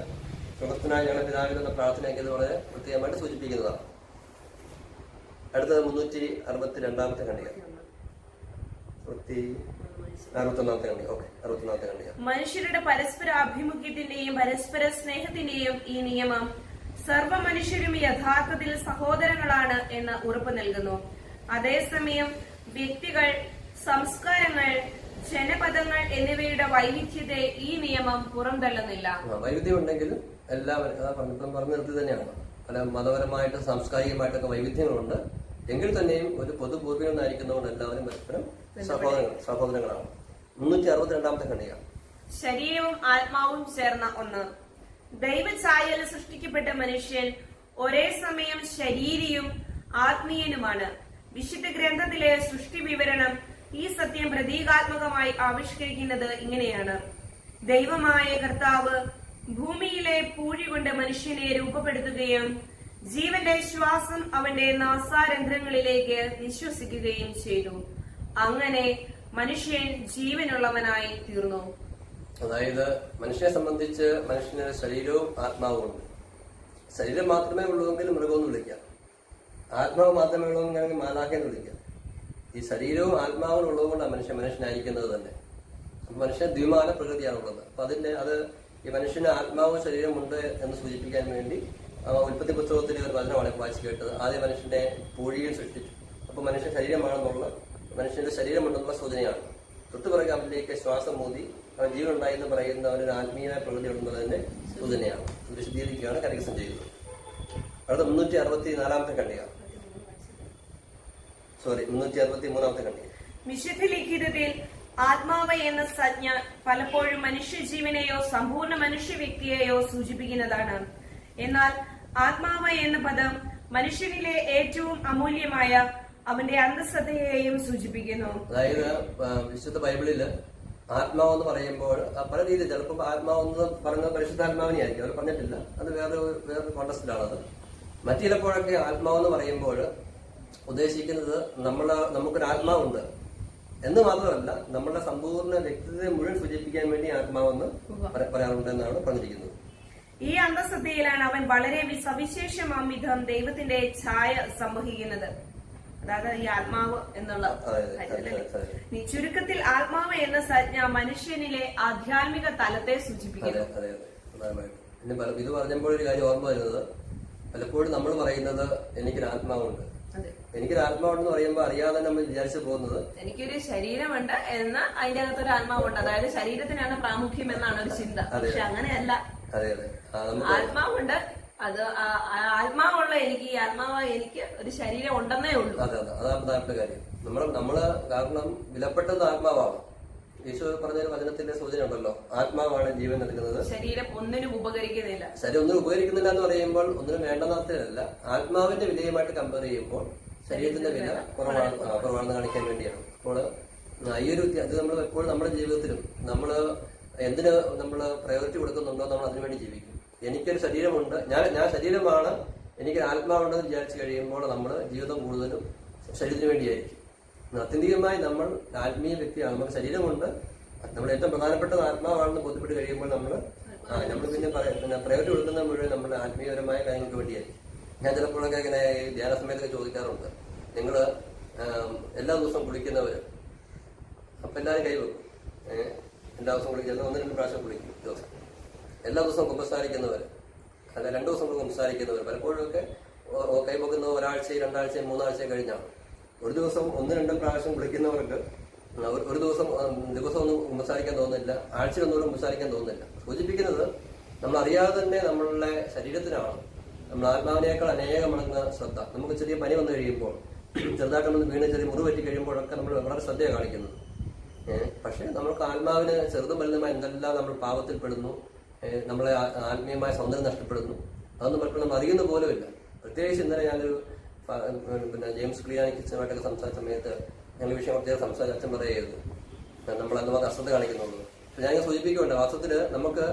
സ്വർഗ്ഗസ്ഥനായ ഞങ്ങളുടെ പിതാവിനെ എന്ന പ്രാർത്ഥനയ്ക്ക് വളരെ പ്രത്യേകമായിട്ട് സൂചിപ്പിക്കുന്നതാണ്. അടുത്തത് 362 ഖണ്ഡിക. 61 ഖണ്ഡിക. ഓക്കെ, 61 ഖണ്ഡിക. മനുഷ്യരുടെ പരസ്പര അഭിമുഖ്യത്തിന്റെയും പരസ്പര സ്നേഹത്തിന്റെയും ഈ നിയമം സർവ്വ മനുഷ്യരും യഥാർത്ഥത്തിൽ സഹോദരങ്ങളാണ് എന്ന് ഉറപ്പു നൽകുന്നു. അതേസമയം വ്യക്തികൾ, സംസ്കാരങ്ങൾ, ജനപദങ്ങൾ എന്നിവയുടെ വൈവിധ്യത്തെ ഈ നിയമം പുറംതള്ളുന്നില്ല. വൈവിധ്യം ഉണ്ടെങ്കിലും എല്ലാവരും പറഞ്ഞു നിർത്തി തന്നെയാണ്. പല മതപരമായിട്ടും സാംസ്കാരികമായിട്ടൊക്കെ വൈവിധ്യങ്ങളുണ്ട്. എങ്കിൽ തന്നെയും ഒരു പൊതുപൂർവികനായിരിക്കുന്നതുകൊണ്ട് എല്ലാവരും പരസ്പരം സഹോദരങ്ങളാണ്. 362 ഖണ്ഡിക. ശരീരവും ആത്മാവും ചേർന്ന ഒന്ന്. ദൈവഛായയിൽ സൃഷ്ടിക്കപ്പെട്ട മനുഷ്യൻ ഒരേ സമയം ശരീരിയും ആത്മീയനുമാണ്. വിശുദ്ധ ഗ്രന്ഥത്തിലെ സൃഷ്ടി വിവരണം ഈ സത്യം പ്രതീകാത്മകമായി ആവിഷ്കരിക്കുന്നത് ഇങ്ങനെയാണ്: ദൈവമായ കർത്താവ് ഭൂമിയിലെ പൂഴി കൊണ്ട് മനുഷ്യനെ രൂപപ്പെടുത്തുകയും ജീവന്റെ ശ്വാസം അവന്റെ നാസാരന്ധ്രങ്ങളിലേക്ക് നിശ്വസിക്കുകയും ചെയ്തു. അങ്ങനെ മനുഷ്യൻ ജീവനുള്ളവനായി തീർന്നു. അതായത് മനുഷ്യനെ സംബന്ധിച്ച് മനുഷ്യന് ശരീരവും ആത്മാവും ഉണ്ട്. ശരീരം മാത്രമേ ഉള്ളൂവെങ്കിൽ മൃഗമെന്ന് വിളിക്കാം. ആത്മാവ് മാത്രമേ ഉള്ളൂവെങ്കിൽ മാലാഖയെന്ന് വിളിക്കാം. ഈ ശരീരവും ആത്മാവും ഉള്ളതുകൊണ്ടാണ് മനുഷ്യനായിരിക്കുന്നത് തന്നെ. മനുഷ്യൻ ദ്വിമാന പ്രകൃതിയാണുള്ളത്. അപ്പൊ അത് ഈ മനുഷ്യന് ആത്മാവും ശരീരവും ഉണ്ട് എന്ന് സൂചിപ്പിക്കാൻ വേണ്ടി ഉൽപ്പത്തി പുസ്തകത്തിലെ ഒരു വചനമാണ് വായിച്ചു കേട്ടത്. ആദ്യം മനുഷ്യന്റെ പൂഴിയിൽ സൃഷ്ടിച്ചു. അപ്പൊ മനുഷ്യ ശരീരമാണെന്നുള്ള മനുഷ്യന്റെ ശരീരമുണ്ടെന്നുള്ള സൂചനയാണ്. തൊട്ടുപിറകെ അവനിലേക്ക് ശ്വാസം മൂതി അവൻ ജീവൻ ഉണ്ടായി എന്ന് പറയുന്ന അവനൊരു ആത്മീയമായ പ്രകൃതി ഉണ്ടെന്നതിന്റെ സൂചനയാണ്. ഇത് വിശദീകരിക്കുകയാണ് കരകസം ചെയ്യുന്നത്. അടുത്ത 364 ഖണ്ഡിക, 363 ഖണ്ഡിക. വിശുദ്ധ ലിഖിതത്തിൽ ആത്മാവ് എന്ന സംജ്ഞ പലപ്പോഴും മനുഷ്യജീവനെയോ സമ്പൂർണ്ണ മനുഷ്യ വ്യക്തിയെയോ സൂചിപ്പിക്കുന്നതാണ്. എന്നാൽ ആത്മാവ് എന്ന പദം മനുഷ്യനിലെ ഏറ്റവും അമൂല്യമായ അവന്റെ അന്തസ്സത്തയെയും സൂചിപ്പിക്കുന്നു. അതായത് വിശുദ്ധ ബൈബിളില് ആത്മാവെന്ന് പറയുമ്പോൾ പല രീതിയിൽ, ചിലപ്പോൾ ആത്മാവെന്ന് പറഞ്ഞ പരിശുദ്ധാത്മാവിനെയായിരിക്കും, അവർ പറഞ്ഞിട്ടില്ല, അത് വേറൊരു കോണ്ടസ്റ്റിലാണത്. മറ്റു ചിലപ്പോഴൊക്കെ ആത്മാവെന്ന് പറയുമ്പോൾ ഉദ്ദേശിക്കുന്നത് നമുക്കൊരു ആത്മാവുണ്ട് എന്ന് മാത്രമല്ല, നമ്മുടെ സമ്പൂർണ്ണ വ്യക്തിത്വത്തെ മുഴുവൻ സൂചിപ്പിക്കാൻ വേണ്ടി ആത്മാവെന്ന് പറയാറുണ്ട് എന്നാണ് പറഞ്ഞിരിക്കുന്നത്. ഈ അന്തസ്സത്തയിലാണ് അവൻ വളരെ സവിശേഷമാം വിധം ദൈവത്തിന്റെ ഛായ സംവഹിക്കുന്നത്. അതായത് ഈ ആത്മാവ് എന്നുള്ള ചുരുക്കത്തിൽ ആത്മാവ് എന്ന സംജ്ഞ മനുഷ്യനിലെ ആധ്യാത്മിക തലത്തെ സൂചിപ്പിക്കുന്നു. ഇത് പറഞ്ഞപ്പോൾ ഒരു കാര്യം ഓർമ്മ വരുന്നത്, പലപ്പോഴും നമ്മൾ പറയുന്നത് എനിക്കൊരു ആത്മാവുണ്ട്, എനിക്കൊരു ആത്മാവുണ്ടെന്ന് പറയുമ്പോൾ അറിയാതെ നമ്മൾ വിചാരിച്ചു പോകുന്നത് എനിക്കൊരു ശരീരമുണ്ട് എന്ന അതിന്റെ അകത്തൊരു ആത്മാവുണ്ട്, അതായത് ശരീരത്തിനാണ് പ്രാമുഖ്യം എന്നാണ് ഒരു ചിന്ത. പക്ഷെ അങ്ങനെയല്ല, ആത്മാവുണ്ട്, അത് ആത്മാവുള്ള എനിക്ക്, ഈ ആത്മാവായ എനിക്ക് ഒരു ശരീരം ഉണ്ടെന്നേ ഉള്ളൂ. അതെ, അതാണ് പ്രധാനപ്പെട്ട കാര്യം. നമ്മള് കാരണം വിലപ്പെട്ടത് ആത്മാവാണ്. ഈശോ പറഞ്ഞൊരു വചനത്തിന്റെ സൂചന ഉണ്ടല്ലോ, ആത്മാവാണ് ജീവൻ നൽകുന്നത്, ശരീരം ഒന്നിനും ഉപകരിക്കുന്നില്ല. ശരീരം ഒന്നിനും ഉപകരിക്കുന്നില്ല എന്ന് പറയുമ്പോൾ ഒന്നിനും വേണ്ടെന്ന അർത്ഥത്തിലല്ല, ആത്മാവിന്റെ വിലയുമായിട്ട് കമ്പയർ ചെയ്യുമ്പോൾ ശരീരത്തിന്റെ വില കുറവാണെന്ന് കാണിക്കാൻ വേണ്ടിയാണ്. അപ്പോൾ ഈ ഒരു അത് നമ്മൾ എപ്പോഴും നമ്മുടെ ജീവിതത്തിലും എന്തിന് നമ്മൾ പ്രയോറിറ്റി കൊടുക്കുന്നുണ്ടോ നമ്മൾ അതിനുവേണ്ടി ജീവിക്കും. എനിക്കൊരു ശരീരമുണ്ട്, ഞാൻ ശരീരമാണ്, എനിക്കൊരു ആത്മാവുണ്ടെന്ന് വിചാരിച്ചു കഴിയുമ്പോൾ നമ്മൾ ജീവിതം കൂടുതലും ശരീരത്തിന് വേണ്ടിയായിരിക്കും. ആത്യന്തികമായി നമ്മൾ ആത്മീയ വ്യക്തിയാണ്, നമുക്ക് ശരീരമുണ്ട്, നമ്മൾ ഏറ്റവും പ്രധാനപ്പെട്ടത് ആത്മാവാണെന്ന് ബോധ്യപ്പെട്ട് കഴിയുമ്പോൾ നമ്മൾ പിന്നെ പ്രയോറിറ്റി കൊടുക്കുന്ന മുഴുവൻ നമ്മുടെ ആത്മീയപരമായ കാര്യങ്ങൾക്ക് വേണ്ടിയായിരിക്കും. ഞാൻ ചിലപ്പോഴൊക്കെ ഇങ്ങനെ ധ്യാന സമയത്തൊക്കെ ചോദിക്കാറുണ്ട്, നിങ്ങൾ എല്ലാ ദിവസവും കുളിക്കുന്നവര്, അപ്പൊ എല്ലാവരും കൈവെക്കും, എല്ലാ ദിവസവും കുളിക്കുന്ന 1-2 പ്രാവശ്യം കുളിക്കും ദിവസം. എല്ലാ ദിവസവും കുമ്പസാരിക്കുന്നവര്, അല്ല 2 ദിവസം കുമ്പസാരിക്കുന്നവർ, പലപ്പോഴൊക്കെ കൈവെക്കുന്നത് ഒരാഴ്ചയും 2 ആഴ്ചയും 3 ആഴ്ചയും കഴിഞ്ഞാണ്. ഒരു ദിവസം 1-2 പ്രാവശ്യം കുളിക്കുന്നവർക്ക് ഒരു ദിവസം ഒന്നും കുമ്പസാരിക്കാൻ തോന്നുന്നില്ല, ആഴ്ചയിൽ ഒന്നുകൂടെ കുമ്പസാരിക്കാൻ തോന്നുന്നില്ല. സൂചിപ്പിക്കുന്നത് നമ്മൾ അറിയാതെ തന്നെ നമ്മളുടെ ശരീരത്തിനാണ്, നമ്മൾ ആത്മാവിനേക്കാൾ അനേകം മടങ്ങ് ശ്രദ്ധ. നമുക്ക് ചെറിയ പനി വന്നു കഴിയുമ്പോൾ, ചെറുതായിട്ട് നമ്മൾ വീണ് ചെറിയ മുറിവ് പറ്റി കഴിയുമ്പോഴൊക്കെ നമ്മൾ വളരെ ശ്രദ്ധയാണ് കാണിക്കുന്നത്. പക്ഷെ നമുക്ക് ആത്മാവിന് ചെറുതും വലുതുമായ എന്തെല്ലാം നമ്മൾ പാപത്തിൽ പെടുന്നു, നമ്മളെ ആത്മീയമായ സൗന്ദര്യം നഷ്ടപ്പെടുന്നു, അതൊന്നും പലപ്പോഴും നമ്മൾ അറിയുന്ന പോലുമില്ല. പ്രത്യേകിച്ച് ഇന്നലെ ഞാനൊരു ജെയിംസ് ക്ലിയാനിക്കിച്ചുമായിട്ടൊക്കെ സംസാരിച്ച സമയത്ത് ഞങ്ങൾ വിഷയം കുറച്ച് സംസാരിച്ച അച്ഛൻ പറയുന്നത് നമ്മൾ എന്തുമാത്രം അശ്രദ്ധ കാണിക്കുന്നുള്ളൂ. ഞാൻ സൂചിപ്പിക്കുന്നുണ്ട്, വാസ്തവത്തിൽ നമുക്ക്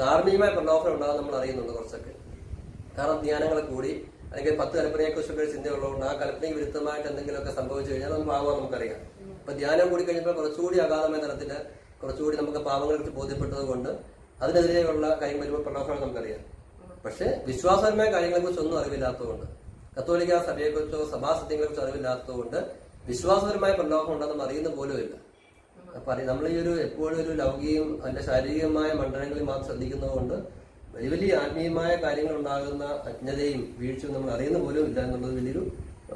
ധാർമ്മികമായ പ്രലോഭനം ഉണ്ടാകും നമ്മൾ അറിയുന്നുണ്ട് കുറച്ചൊക്കെ. കാരണം ധ്യാനങ്ങളെ കൂടി അല്ലെങ്കിൽ 10 കൽപ്പനയെക്കുറിച്ചൊക്കെ ഒരു ചിന്തയുള്ളതുകൊണ്ട് ആ കൽപ്പനയ്ക്ക് വിരുദ്ധമായിട്ട് എന്തെങ്കിലുമൊക്കെ സംഭവിച്ചു കഴിഞ്ഞാൽ നമുക്ക് പാവം നമുക്കറിയാം. അപ്പൊ ധ്യാനം കൂടി കഴിഞ്ഞപ്പോൾ കുറച്ചുകൂടി അഗാധമായ തരത്തില് കുറച്ചുകൂടി നമുക്ക് പാവങ്ങളെ കുറിച്ച് ബോധ്യപ്പെട്ടത് കൊണ്ട് അതിനെതിരെയുള്ള കാര്യം വരുമ്പോൾ പ്രലോഭനം നമുക്കറിയാം. പക്ഷെ വിശ്വാസപരമായ കാര്യങ്ങളെ കുറിച്ച് ഒന്നും അറിവില്ലാത്തതുകൊണ്ട്, കത്തോലിക്ക സഭയെക്കുറിച്ചോ സഭാസത്യങ്ങളെ കുറിച്ചോ അറിവില്ലാത്തതുകൊണ്ട് വിശ്വാസപരമായ പ്രലോഭനം ഉണ്ടെന്ന് അറിയുന്ന പോലുമില്ല. അപ്പൊ നമ്മൾ ഈ എപ്പോഴും ഒരു ലൗകികം അല്ല ശാരീരികമായ മണ്ഡലങ്ങളിൽ മാത്രം ശ്രദ്ധിക്കുന്നത് കൊണ്ട് വലിയ വലിയ ആത്മീയമായ കാര്യങ്ങൾ ഉണ്ടാകുന്ന അജ്ഞതയും വീഴ്ചയും നമ്മൾ അറിയുന്ന പോലും ഇല്ല എന്നുള്ളത് വലിയൊരു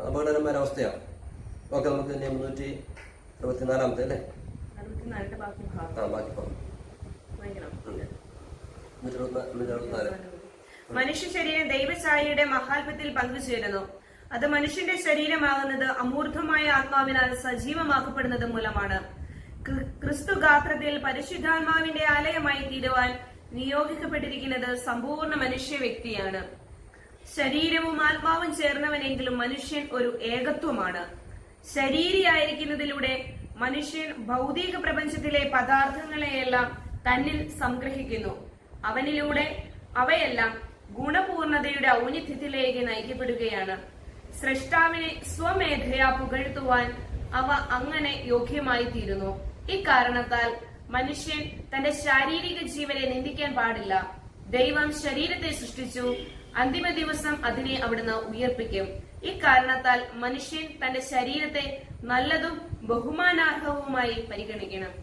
അപകടകരമായ അവസ്ഥയാണ്. ഓക്കെ, നമുക്ക് തന്നെ 364 അല്ലേ? ബാക്കി പോകാം. 364. മനുഷ്യ ശരീരം ദൈവഛായയുടെ മഹാത്മ്യത്തിൽ പങ്കുചേരുന്നു. അത് മനുഷ്യന്റെ ശരീരമാകുന്നത് അമൂർത്തമായ ആത്മാവിനാൽ സജീവമാക്കപ്പെടുന്നത് മൂലമാണ്. ക്രിസ്തു ഗാത്രത്തിൽ പരിശുദ്ധാത്മാവിന്റെ ആലയമായി തീരുവാൻ നിയോഗിക്കപ്പെട്ടിരിക്കുന്നത് സമ്പൂർണ്ണ മനുഷ്യ വ്യക്തിയാണ്. ശരീരവും ആത്മാവും ചേർന്നവനെങ്കിലും മനുഷ്യൻ ഒരു ഏകത്വമാണ്. ശരീരിയായിരിക്കുന്നതിലൂടെ മനുഷ്യൻ ഭൗതിക പ്രപഞ്ചത്തിലെ പദാർത്ഥങ്ങളെയെല്ലാം തന്നിൽ സംഗ്രഹിക്കുന്നു. അവനിലൂടെ അവയെല്ലാം ഗുണപൂർണതയുടെ ഔന്നിത്യത്തിലേക്ക് നയിക്കപ്പെടുകയാണ്. സൃഷ്ടാവിനെ സ്വമേധയാ പുകഴ്ത്തുവാൻ അവ അങ്ങനെ യോഗ്യമായി തീരുന്നു. ഇക്കാരണത്താൽ മനുഷ്യൻ തന്റെ ശാരീരിക ജീവനെ നിന്ദിക്കാൻ പാടില്ല. ദൈവം ശരീരത്തെ സൃഷ്ടിച്ചു, അന്തിമ ദിവസം അതിനെ അവിടുന്ന് ഉയർപ്പിക്കും. ഇക്കാരണത്താൽ മനുഷ്യൻ തന്റെ ശരീരത്തെ നല്ലതും ബഹുമാനാർഹവുമായി പരിഗണിക്കണം.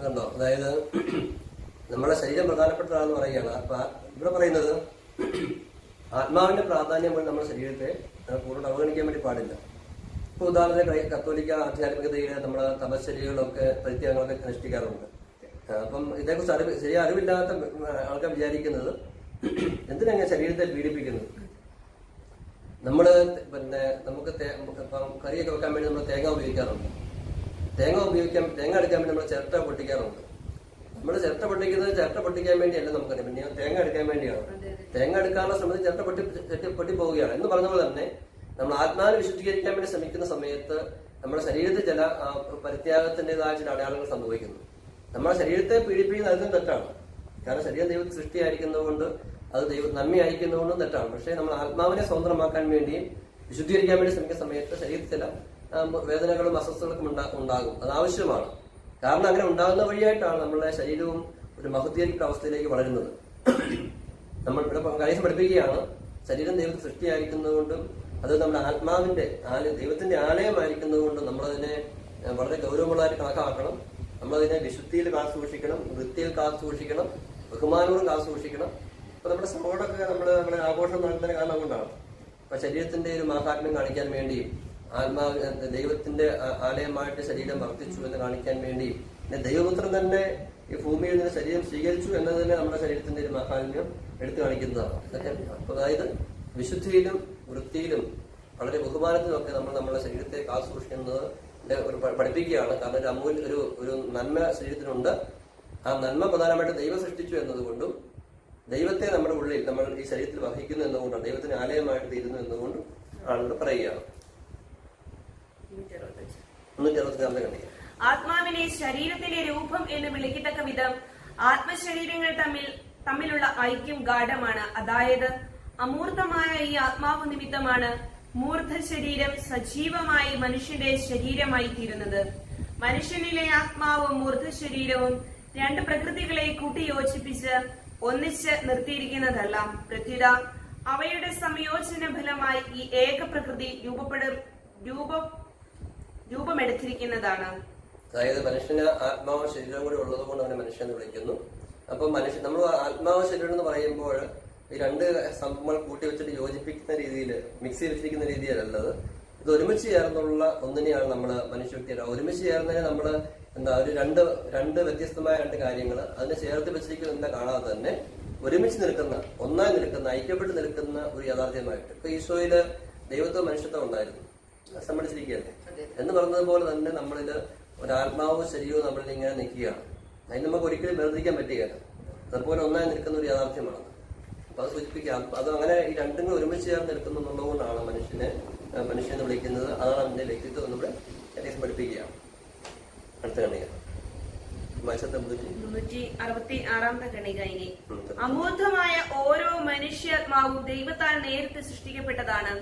കണ്ടോ, അതായത് നമ്മുടെ ശരീരം പ്രധാനപ്പെട്ടതാണെന്ന് പറയുകയാണ്. അപ്പൊ ഇവിടെ പറയുന്നത് ആത്മാവിന്റെ പ്രാധാന്യം നമ്മുടെ ശരീരത്തെ കൂടുതൽ അവഗണിക്കാൻ വേണ്ടി പാടില്ല. ഇപ്പൊ ഉദാഹരണത്തിന് കത്തോലിക്ക ആധ്യാത്മികതയിൽ നമ്മൾ തപശ്ചര്യകളൊക്കെ പരിത്യാഗങ്ങളൊക്കെ അനുഷ്ഠിക്കാറുണ്ട്. അപ്പം ഇതേക്കുറിച്ച് ശരിയ അറിവില്ലാത്ത ആൾക്കാർ വിചാരിക്കുന്നത് എന്തിനാ ശരീരത്തെ പീഡിപ്പിക്കുന്നത്. നമ്മള് നമുക്ക് ഇപ്പം കറിയൊക്കെ വെക്കാൻ വേണ്ടി നമ്മൾ തേങ്ങ ഉപയോഗിക്കാറുണ്ട്. തേങ്ങ എടുക്കാൻ വേണ്ടി നമ്മൾ ചിരട്ട പൊട്ടിക്കാറുണ്ട്. നമ്മൾ ചിരട്ട പൊട്ടിക്കാൻ വേണ്ടിയല്ല നമുക്കറിയാം, പിന്നെ തേങ്ങ എടുക്കാൻ വേണ്ടിയാണ്. തേങ്ങ എടുക്കാനുള്ള ശ്രമത്തിൽ ചിരട്ട പൊട്ടി പോവുകയാണ് എന്ന് പറഞ്ഞ പോലെ തന്നെ നമ്മൾ ആത്മാവിനെ വിശുദ്ധീകരിക്കാൻ വേണ്ടി ശ്രമിക്കുന്ന സമയത്ത് നമ്മുടെ ശരീരത്തിൽ ചില പരിത്യാഗത്തിൻ്റെതായ ചില അടയാളങ്ങൾ സംഭവിക്കുന്നു. നമ്മുടെ ശരീരത്തെ പീഡിപ്പിക്കുന്നത് അതിനും തെറ്റാണ്. കാരണം ശരീരം ദൈവത്തിൽ സൃഷ്ടിയായിരിക്കുന്നതുകൊണ്ട് അത് നന്മയായിരിക്കുന്നതുകൊണ്ടും തെറ്റാണ്. പക്ഷേ നമ്മൾ ആത്മാവിനെ സ്വതന്ത്രമാക്കാൻ വേണ്ടിയും വിശുദ്ധീകരിക്കാൻ വേണ്ടി ശ്രമിക്കുന്ന സമയത്ത് ശരീരത്തിൽ ചില വേദനകളും അസ്വസ്ഥതകളും ഉണ്ടാകും. അത് ആവശ്യമാണ്. കാരണം അങ്ങനെ ഉണ്ടാകുന്ന വഴിയായിട്ടാണ് നമ്മളുടെ ശരീരവും ഒരു മഹത്വീകരിക്കുന്ന അവസ്ഥയിലേക്ക് വളരുന്നത്. നമ്മൾ ഇവിടെ കാര്യം പഠിപ്പിക്കുകയാണ്, ശരീരം ദൈവത്തിൽ സൃഷ്ടിയായിരിക്കുന്നതുകൊണ്ടും അത് നമ്മുടെ ആത്മാവിന്റെ ദൈവത്തിന്റെ ആലയമായിരിക്കുന്നതുകൊണ്ടും നമ്മളതിനെ വളരെ ഗൗരവമുള്ളതായിട്ട് കണക്കാക്കണം. നമ്മളതിനെ വിശുദ്ധിയിൽ കാത്തു സൂക്ഷിക്കണം, വൃത്തിയിൽ കാത്തു സൂക്ഷിക്കണം, ബഹുമാനവും കാത്തു സൂക്ഷിക്കണം. അപ്പൊ നമ്മുടെ സഭയോടൊക്കെ നമ്മുടെ ആഘോഷം നടത്തുന്ന കാരണം കൊണ്ടാണ്. അപ്പൊ ശരീരത്തിന്റെ ഒരു മാഹാത്മ്യം കാണിക്കാൻ വേണ്ടിയും ദൈവത്തിന്റെ ആലയമായിട്ട് ശരീരം വർദ്ധിച്ചു എന്ന് കാണിക്കാൻ വേണ്ടിയും പിന്നെ ദൈവപുത്രൻ തന്നെ ഈ ഭൂമിയിൽ നിന്ന് ശരീരം സ്വീകരിച്ചു എന്നത് തന്നെ നമ്മുടെ ശരീരത്തിന്റെ ഒരു മാഹാത്മ്യം എടുത്തു കാണിക്കുന്നതാണ്. അപ്പൊ അതായത് വിശുദ്ധിയിലും വൃത്തിയിലും വളരെ ബഹുമാനത്തിലും ഒക്കെ നമ്മൾ നമ്മുടെ ശരീരത്തെ കാത്തു സൂക്ഷിക്കുന്നത് പഠിപ്പിക്കുകയാണ്. കാരണം ഒരു നന്മ ശരീരത്തിനുണ്ട്. ആ നന്മ പ്രധാനമായിട്ട് ദൈവം സൃഷ്ടിച്ചു എന്നതുകൊണ്ടും ദൈവത്തെ നമ്മുടെ ഉള്ളിൽ നമ്മൾ ഈ ശരീരത്തിൽ വഹിക്കുന്നു എന്നുകൊണ്ടാണ്, ദൈവത്തിന് ആലയമായിട്ട് തീരുന്നു എന്നുകൊണ്ടും ആളുകൾ പറയുകയാണ്. ആത്മാവിനെ ശരീരത്തിന്റെ രൂപം എന്ന് വിളിക്കത്തക്ക വിധം ആത്മശരീരങ്ങൾ തമ്മിലുള്ള ഐക്യം ഗാഢമാണ്. അതായത് അമൂർത്തമായ ഈ ആത്മാവ് നിമിത്തമാണ് മൂർധ ശരീരം സജീവമായി മനുഷ്യന്റെ ശരീരമായി തീരുന്നത്. മനുഷ്യനിലെ ആത്മാവും മൂർധ ശരീരവും രണ്ട് പ്രകൃതികളെ കൂട്ടിയോജിപ്പിച്ച് ഒന്നിച്ച് നിർത്തിയിരിക്കുന്നതല്ല. പ്രത്യുത അവയുടെ സംയോജന ഫലമായി ഈ ഏക പ്രകൃതി രൂപമെടുത്തിരിക്കുന്നതാണ്. അതായത് മനുഷ്യന് ആത്മാവ് ശരീരം കൂടി ഉള്ളത് കൊണ്ട് അവനെ മനുഷ്യൻ എന്ന് വിളിക്കുന്നു. അപ്പൊ നമ്മൾ ആത്മാവ് ശരീരം എന്ന് പറയുമ്പോൾ ഈ രണ്ട് സംഭവങ്ങൾ കൂട്ടി വെച്ചിട്ട് യോജിപ്പിക്കുന്ന രീതിയിൽ മിക്സ് ചെയ്ത് വെച്ചിരിക്കുന്ന രീതിയിലല്ലത്. ഇത് ഒരുമിച്ച് ചേർന്നുള്ള ഒന്നിനെയാണ് നമ്മൾ മനുഷ്യവ്യക്തിയുടെ ഒരുമിച്ച് ചേർന്നതിനെ നമ്മൾ ഒരു രണ്ട് വ്യത്യസ്തമായ രണ്ട് കാര്യങ്ങൾ അതിനെ ചേർത്ത് വെച്ചിരിക്കുന്ന കാണാതെ തന്നെ ഒരുമിച്ച് നിൽക്കുന്ന, ഒന്നായി നിൽക്കുന്ന, ഐക്യപ്പെട്ട് നിൽക്കുന്ന ഒരു യാഥാർത്ഥ്യമായിട്ട്. ഇപ്പൊ ഈശോയില് ദൈവത്വം മനുഷ്യത്വം ഉണ്ടായിരുന്നു, സമ്മതിച്ചിരിക്കുകയല്ലേ എന്ന് പറഞ്ഞതുപോലെ തന്നെ നമ്മളിത് ഒരാത്മാവും ശരീരവും നമ്മളിൽ ഇങ്ങനെ നിൽക്കുകയാണ്. അതിന് നമുക്ക് ഒരിക്കലും വേർതിരിക്കാൻ പറ്റുകയില്ല. അതുപോലെ ഒന്നായി നിൽക്കുന്ന ഒരു യാഥാർത്ഥ്യമാണ്. അപ്പൊ അത് സൂചിപ്പിക്കാം. അത് അങ്ങനെ ഈ രണ്ടും കൂടെ ഒരുമിച്ച് ചേർന്ന് നിൽക്കുന്നു എന്നുള്ളതുകൊണ്ടാണ് മനുഷ്യനെ വിളിക്കുന്നത്. അതാണ് അതിന്റെ വ്യക്തിത്വം നമ്മുടെ ഏകദേശം പഠിപ്പിക്കുകയാണ്. അടുത്ത കണിക 366 കണിക. ഇനി അമൂർത്തമായ ഓരോ മനുഷ്യാത്മാവും ദൈവത്താൽ നേരിട്ട് സൃഷ്ടിക്കപ്പെട്ടതാണ്.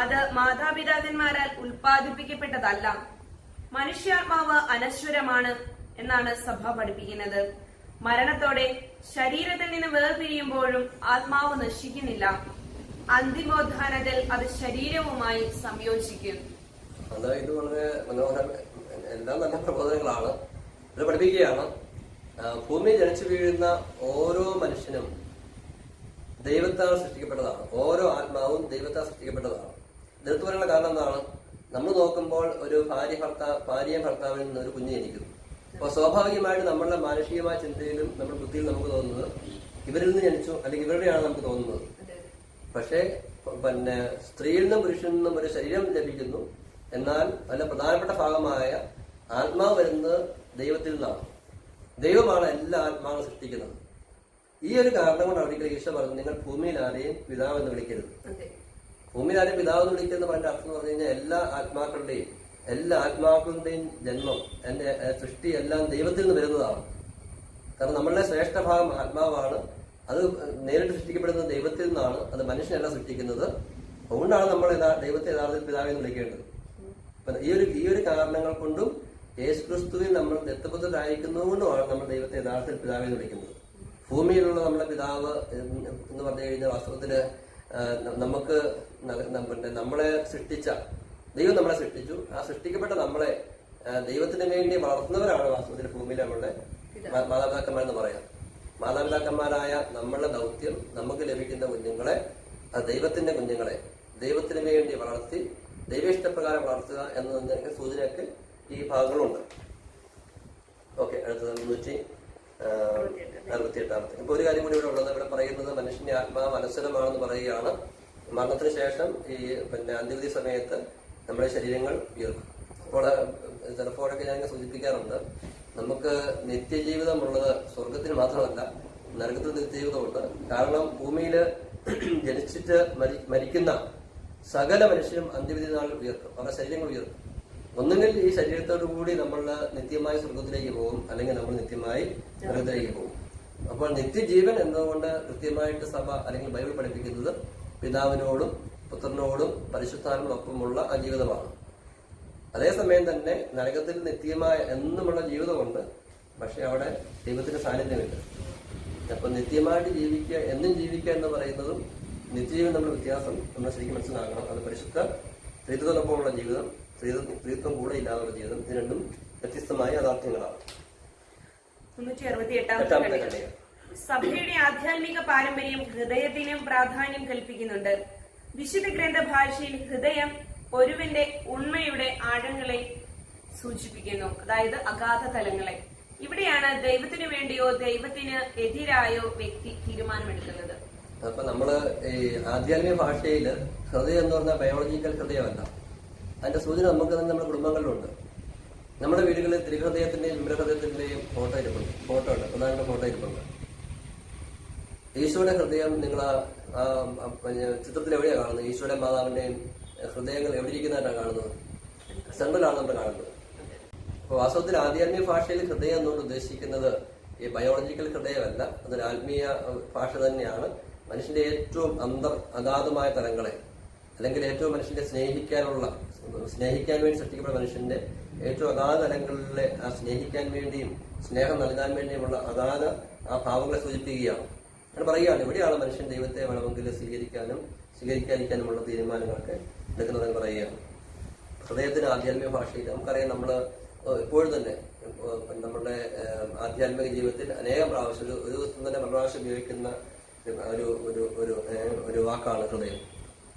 അത് മാതാപിതാക്കന്മാരാൽ ഉൽപ്പാദിപ്പിക്കപ്പെട്ടതല്ല. മനുഷ്യാത്മാവ് അനശ്വരമാണ് എന്നാണ് സഭ പഠിപ്പിക്കുന്നത്. മരണത്തോടെ ശരീരത്തിൽ നിന്ന് വേർപിരിയുമ്പോഴും ആത്മാവ് നശിക്കുന്നില്ല. അന്തിമോദ്ധാനത്തിൽ അത് ശരീരവുമായി സംയോജിക്കും. ഇത് വളരെ മനോഹരം, എല്ലാം നല്ല പ്രബോധനങ്ങളാണ്. ഇത് പഠിപ്പിക്കുകയാണ്, ഭൂമിയിൽ ജനിച്ചു വീഴുന്ന ഓരോ മനുഷ്യനും ദൈവത്താൽ സൃഷ്ടിക്കപ്പെട്ടതാണ്. ഓരോ ആത്മാവും ദൈവത്താൽ സൃഷ്ടിക്കപ്പെട്ടതാണ്. ഇതെടുത്തു പറയാനുള്ള കാരണം എന്താണ്? നമ്മൾ നോക്കുമ്പോൾ ഒരു ഭാര്യയും ഭർത്താവിൽ നിന്ന് ഒരു കുഞ്ഞ് ജനിക്കുന്നു. അപ്പോൾ സ്വാഭാവികമായിട്ട് നമ്മളുടെ മാനുഷികമായ ചിന്തയിലും നമ്മുടെ ബുദ്ധിയിലും നമുക്ക് തോന്നുന്നത് ഇവരിൽ നിന്ന് ജനിച്ചു അല്ലെങ്കിൽ ഇവരുടെയാണ് നമുക്ക് തോന്നുന്നത്. പക്ഷേ സ്ത്രീയിൽ നിന്നും പുരുഷനിൽ നിന്നും ഒരു ശരീരം ലഭിക്കുന്നു. എന്നാൽ അതിന്റെ പ്രധാനപ്പെട്ട ഭാഗമായ ആത്മാവ് വരുന്നത് ദൈവത്തിൽ നിന്നാണ്. ദൈവമാണ് എല്ലാ ആത്മാവും സൃഷ്ടിക്കുന്നത്. ഈ ഒരു കാരണം കൊണ്ട് ഒരിക്കലും ഈശോ പറഞ്ഞു, നിങ്ങൾ ഭൂമിയിൽ ആരെയും പിതാവ് എന്ന് വിളിക്കരുത്. ഭൂമിയിൽ ആരെയും പിതാവ് എന്ന് വിളിക്കുന്ന പറഞ്ഞ അർത്ഥം എന്ന് പറഞ്ഞു കഴിഞ്ഞാൽ എല്ലാ ആത്മാക്കളുടെയും ജന്മം, എന്റെ സൃഷ്ടി എല്ലാം ദൈവത്തിൽ നിന്ന് വരുന്നതാണ്. കാരണം നമ്മളുടെ ശ്രേഷ്ഠ ഭാഗം ആത്മാവാണ്. അത് നേരിട്ട് സൃഷ്ടിക്കപ്പെടുന്നത് ദൈവത്തിൽ നിന്നാണ്. അത് മനുഷ്യനല്ല സൃഷ്ടിക്കുന്നത്. അതുകൊണ്ടാണ് നമ്മൾ ദൈവത്തെ യഥാർത്ഥത്തിൽ പിതാവ് എന്ന് വിളിക്കേണ്ടത്. ഈ ഒരു കാരണങ്ങൾ കൊണ്ടും യേശുക്രിസ്തുവിൽ നമ്മൾ ദത്തപുത്രരായിരിക്കുന്നതുകൊണ്ടുമാണ് നമ്മൾ ദൈവത്തെ യഥാർത്ഥത്തിൽ പിതാവ് എന്ന് വിളിക്കുന്നത്. ഭൂമിയിലുള്ള നമ്മുടെ പിതാവ് എന്ന് പറഞ്ഞു കഴിഞ്ഞാൽ വാസ്തവത്തില് നമുക്ക് നമ്മളെ സൃഷ്ടിച്ച ദൈവം നമ്മളെ സൃഷ്ടിച്ചു. ആ സൃഷ്ടിക്കപ്പെട്ട നമ്മളെ ദൈവത്തിന് വേണ്ടി വളർത്തുന്നവരാണ് വാസ്തവത്തിൽ ഭൂമിയിൽ നമ്മളുടെ മാതാപിതാക്കന്മാരെന്ന് പറയാം. മാതാപിതാക്കന്മാരായ നമ്മളുടെ ദൗത്യം നമുക്ക് ലഭിക്കുന്ന കുഞ്ഞുങ്ങളെ, ദൈവത്തിന്റെ കുഞ്ഞുങ്ങളെ ദൈവത്തിന് വേണ്ടി വളർത്തി ദൈവ ഇഷ്ടപ്രകാരം വളർത്തുക എന്നതിന്റെ സൂചനയൊക്കെ ഈ ഭാഗങ്ങളുണ്ട്. ഓക്കെ, അടുത്തത് 368. ഇപ്പൊ ഒരു കാര്യം കൂടി ഇവിടെ ഉള്ളത്, ഇവിടെ പറയുന്നത് മനുഷ്യന്റെ ആത്മാവ് അനശ്വരമാണെന്ന് പറയുകയാണ്. മരണത്തിന് ശേഷം ഈ അന്ത്യവിധി സമയത്ത് നമ്മുടെ ശരീരങ്ങൾ ഉയർക്കും. അപ്പോൾ ചിലപ്പോഴൊക്കെ ഞാൻ സൂചിപ്പിക്കാറുണ്ട്, നമുക്ക് നിത്യജീവിതമുള്ളത് സ്വർഗത്തിൽ മാത്രമല്ല നരകത്തിൽ നിത്യജീവിതമുണ്ട്. കാരണം ഭൂമിയിൽ ജനിച്ചിട്ട് മരിക്കുന്ന സകല മനുഷ്യരും അന്ത്യവിധി നാൾ ഉയർക്കും, അവരുടെ ശരീരങ്ങൾ ഉയർക്കും. ഒന്നുകിൽ ഈ ശരീരത്തോടു കൂടി നമ്മൾ നിത്യമായി സ്വർഗത്തിലേക്ക് പോകും, അല്ലെങ്കിൽ നമ്മൾ നിത്യമായി നരകത്തിലേക്ക് പോകും. അപ്പോൾ നിത്യജീവൻ എന്നതുകൊണ്ട് കൃത്യമായിട്ട് സഭ അല്ലെങ്കിൽ ബൈബിൾ പഠിപ്പിക്കുന്നത് പിതാവിനോടും പുത്രനോടും പരിശുദ്ധാത്മാവോടൊപ്പമുള്ള ആ ജീവിതമാണ്. അതേസമയം തന്നെ നരകത്തിൽ നിത്യമായ എന്നുമുള്ള ജീവിതമുണ്ട്, പക്ഷെ അവിടെ ദൈവത്തിന്റെ സാന്നിധ്യമില്ല. അപ്പൊ നിത്യമായിട്ട് ജീവിക്കുക, എന്നും ജീവിക്കുക എന്ന് പറയുന്നതും നിത്യജീവൻ നമ്മുടെ വ്യത്യാസം നമ്മൾ ശരിക്കും മനസ്സിലാക്കണം. അത് പരിശുദ്ധ ത്രിത്വത്തോടൊപ്പമുള്ള ജീവിതം, ത്രിത്വം കൂടെ ഇല്ലാതുള്ള ജീവിതം, ഇത് രണ്ടും വ്യത്യസ്തമായ യാഥാർത്ഥ്യങ്ങളാണ്. 368 ഖണ്ഡിക. സഭയുടെ ആധ്യാത്മിക പാരമ്പര്യം ഹൃദയത്തിനും പ്രാധാന്യം കൽപ്പിക്കുന്നുണ്ട്. വിശുദ്ധ ഗ്രന്ഥ ഭാഷയിൽ ഹൃദയം ഒരുവന്റെ ഉണ്മയുടെ ആഴങ്ങളെ സൂചിപ്പിക്കുന്നു, അതായത് അഗാധ തലങ്ങളെ. ഇവിടെയാണ് ദൈവത്തിനു വേണ്ടിയോ ദൈവത്തിന് എതിരായോ വ്യക്തി തീരുമാനമെടുക്കുന്നത്. അപ്പൊ നമ്മള് ഈ ആധ്യാത്മിക ഭാഷയില് ഹൃദയം എന്ന് പറഞ്ഞാൽ ബയോളജിക്കൽ ഹൃദയമല്ല. അതിന്റെ സൂചന നമുക്ക് തന്നെ നമ്മുടെ കുടുംബങ്ങളിലുണ്ട്. നമ്മുടെ വീടുകളിൽ ത്രിഹൃദയത്തിന്റെയും വിമലഹൃദയത്തിന്റെയും ഫോട്ടോ ഉണ്ട്, പ്രധാനപ്പെട്ട ഫോട്ടോ ഇരിപ്പുണ്ട്. ഈശോയുടെ ഹൃദയം നിങ്ങൾ ചിത്രത്തിൽ എവിടെയാണ് കാണുന്നത്? ഈശോയുടെ മാതാവിന്റെയും ഹൃദയങ്ങൾ എവിടെ ഇരിക്കുന്നതായിട്ടാണ് കാണുന്നത്? സെൻട്രലാണ് നമ്മൾ കാണുന്നത്. അപ്പൊ വാസ്തവത്തിൽ ആധ്യാത്മിക ഭാഷയിൽ ഹൃദയം എന്നുകൊണ്ട് ഉദ്ദേശിക്കുന്നത് ഈ ബയോളജിക്കൽ ഹൃദയമല്ല, അതൊരു ആത്മീയ ഭാഷ തന്നെയാണ്. മനുഷ്യന്റെ ഏറ്റവും അഗാധമായ തലങ്ങളെ, അല്ലെങ്കിൽ ഏറ്റവും മനുഷ്യന്റെ സ്നേഹിക്കാൻ വേണ്ടി സൃഷ്ടിക്കപ്പെട്ട മനുഷ്യന്റെ ഏറ്റവും അഗാധ തലങ്ങളിലെ ആ സ്നേഹിക്കാൻ വേണ്ടിയും സ്നേഹം നൽകാൻ വേണ്ടിയുമുള്ള അഗാധ ആ ഭാവങ്ങളെ സൂചിപ്പിക്കുകയാണ്. അങ്ങനെ പറയുകയാണ്, ഇവിടെയാണ് മനുഷ്യൻ ദൈവത്തെ വേണമെങ്കിൽ സ്വീകരിക്കാതിരിക്കാനുമുള്ള തീരുമാനങ്ങളൊക്കെ എടുക്കുന്നതെന്ന് പറയുകയാണ്. ഹൃദയത്തിന് ആധ്യാത്മിക ഭാഷയിൽ നമുക്കറിയാം, നമ്മൾ എപ്പോഴും തന്നെ നമ്മുടെ ആധ്യാത്മിക ജീവിതത്തിൽ അനേകം പ്രാവശ്യം ഒരു ദിവസം തന്നെ പല പ്രാവശ്യം ഉപയോഗിക്കുന്ന ഒരു വാക്കാണ് ഹൃദയം.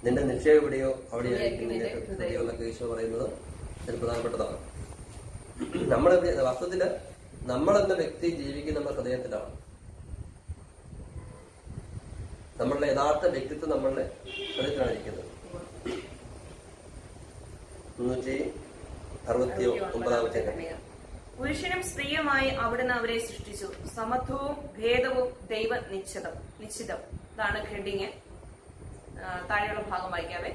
നിന്റെ നിശ്ചയം എവിടെയോ അവിടെയായിരിക്കും നിന്റെ ഹൃദയം എന്നൊക്കെ ഈശോ പറയുന്നത് ഇതിന് പ്രധാനപ്പെട്ടതാണ്. വാസ്തവത്തില് നമ്മളെന്ന വ്യക്തി ജീവിക്കുന്ന നമ്മുടെ ഹൃദയത്തിലാണ്. നമ്മളുടെ യഥാർത്ഥ വ്യക്തിത്വം നമ്മളുടെ ഹൃദയത്തിലാണ് ഇരിക്കുന്നത്. 369. പുരുഷനും സ്ത്രീയുമായി അവിടുന്ന് അവരെ സൃഷ്ടിച്ചു. സമത്വവും ഭേദവും ദൈവ നിശ്ചിതം. ഇതാണ് ഖണ്ഡിങ്. താഴെയുള്ള ഭാഗം വായിക്കാവേ.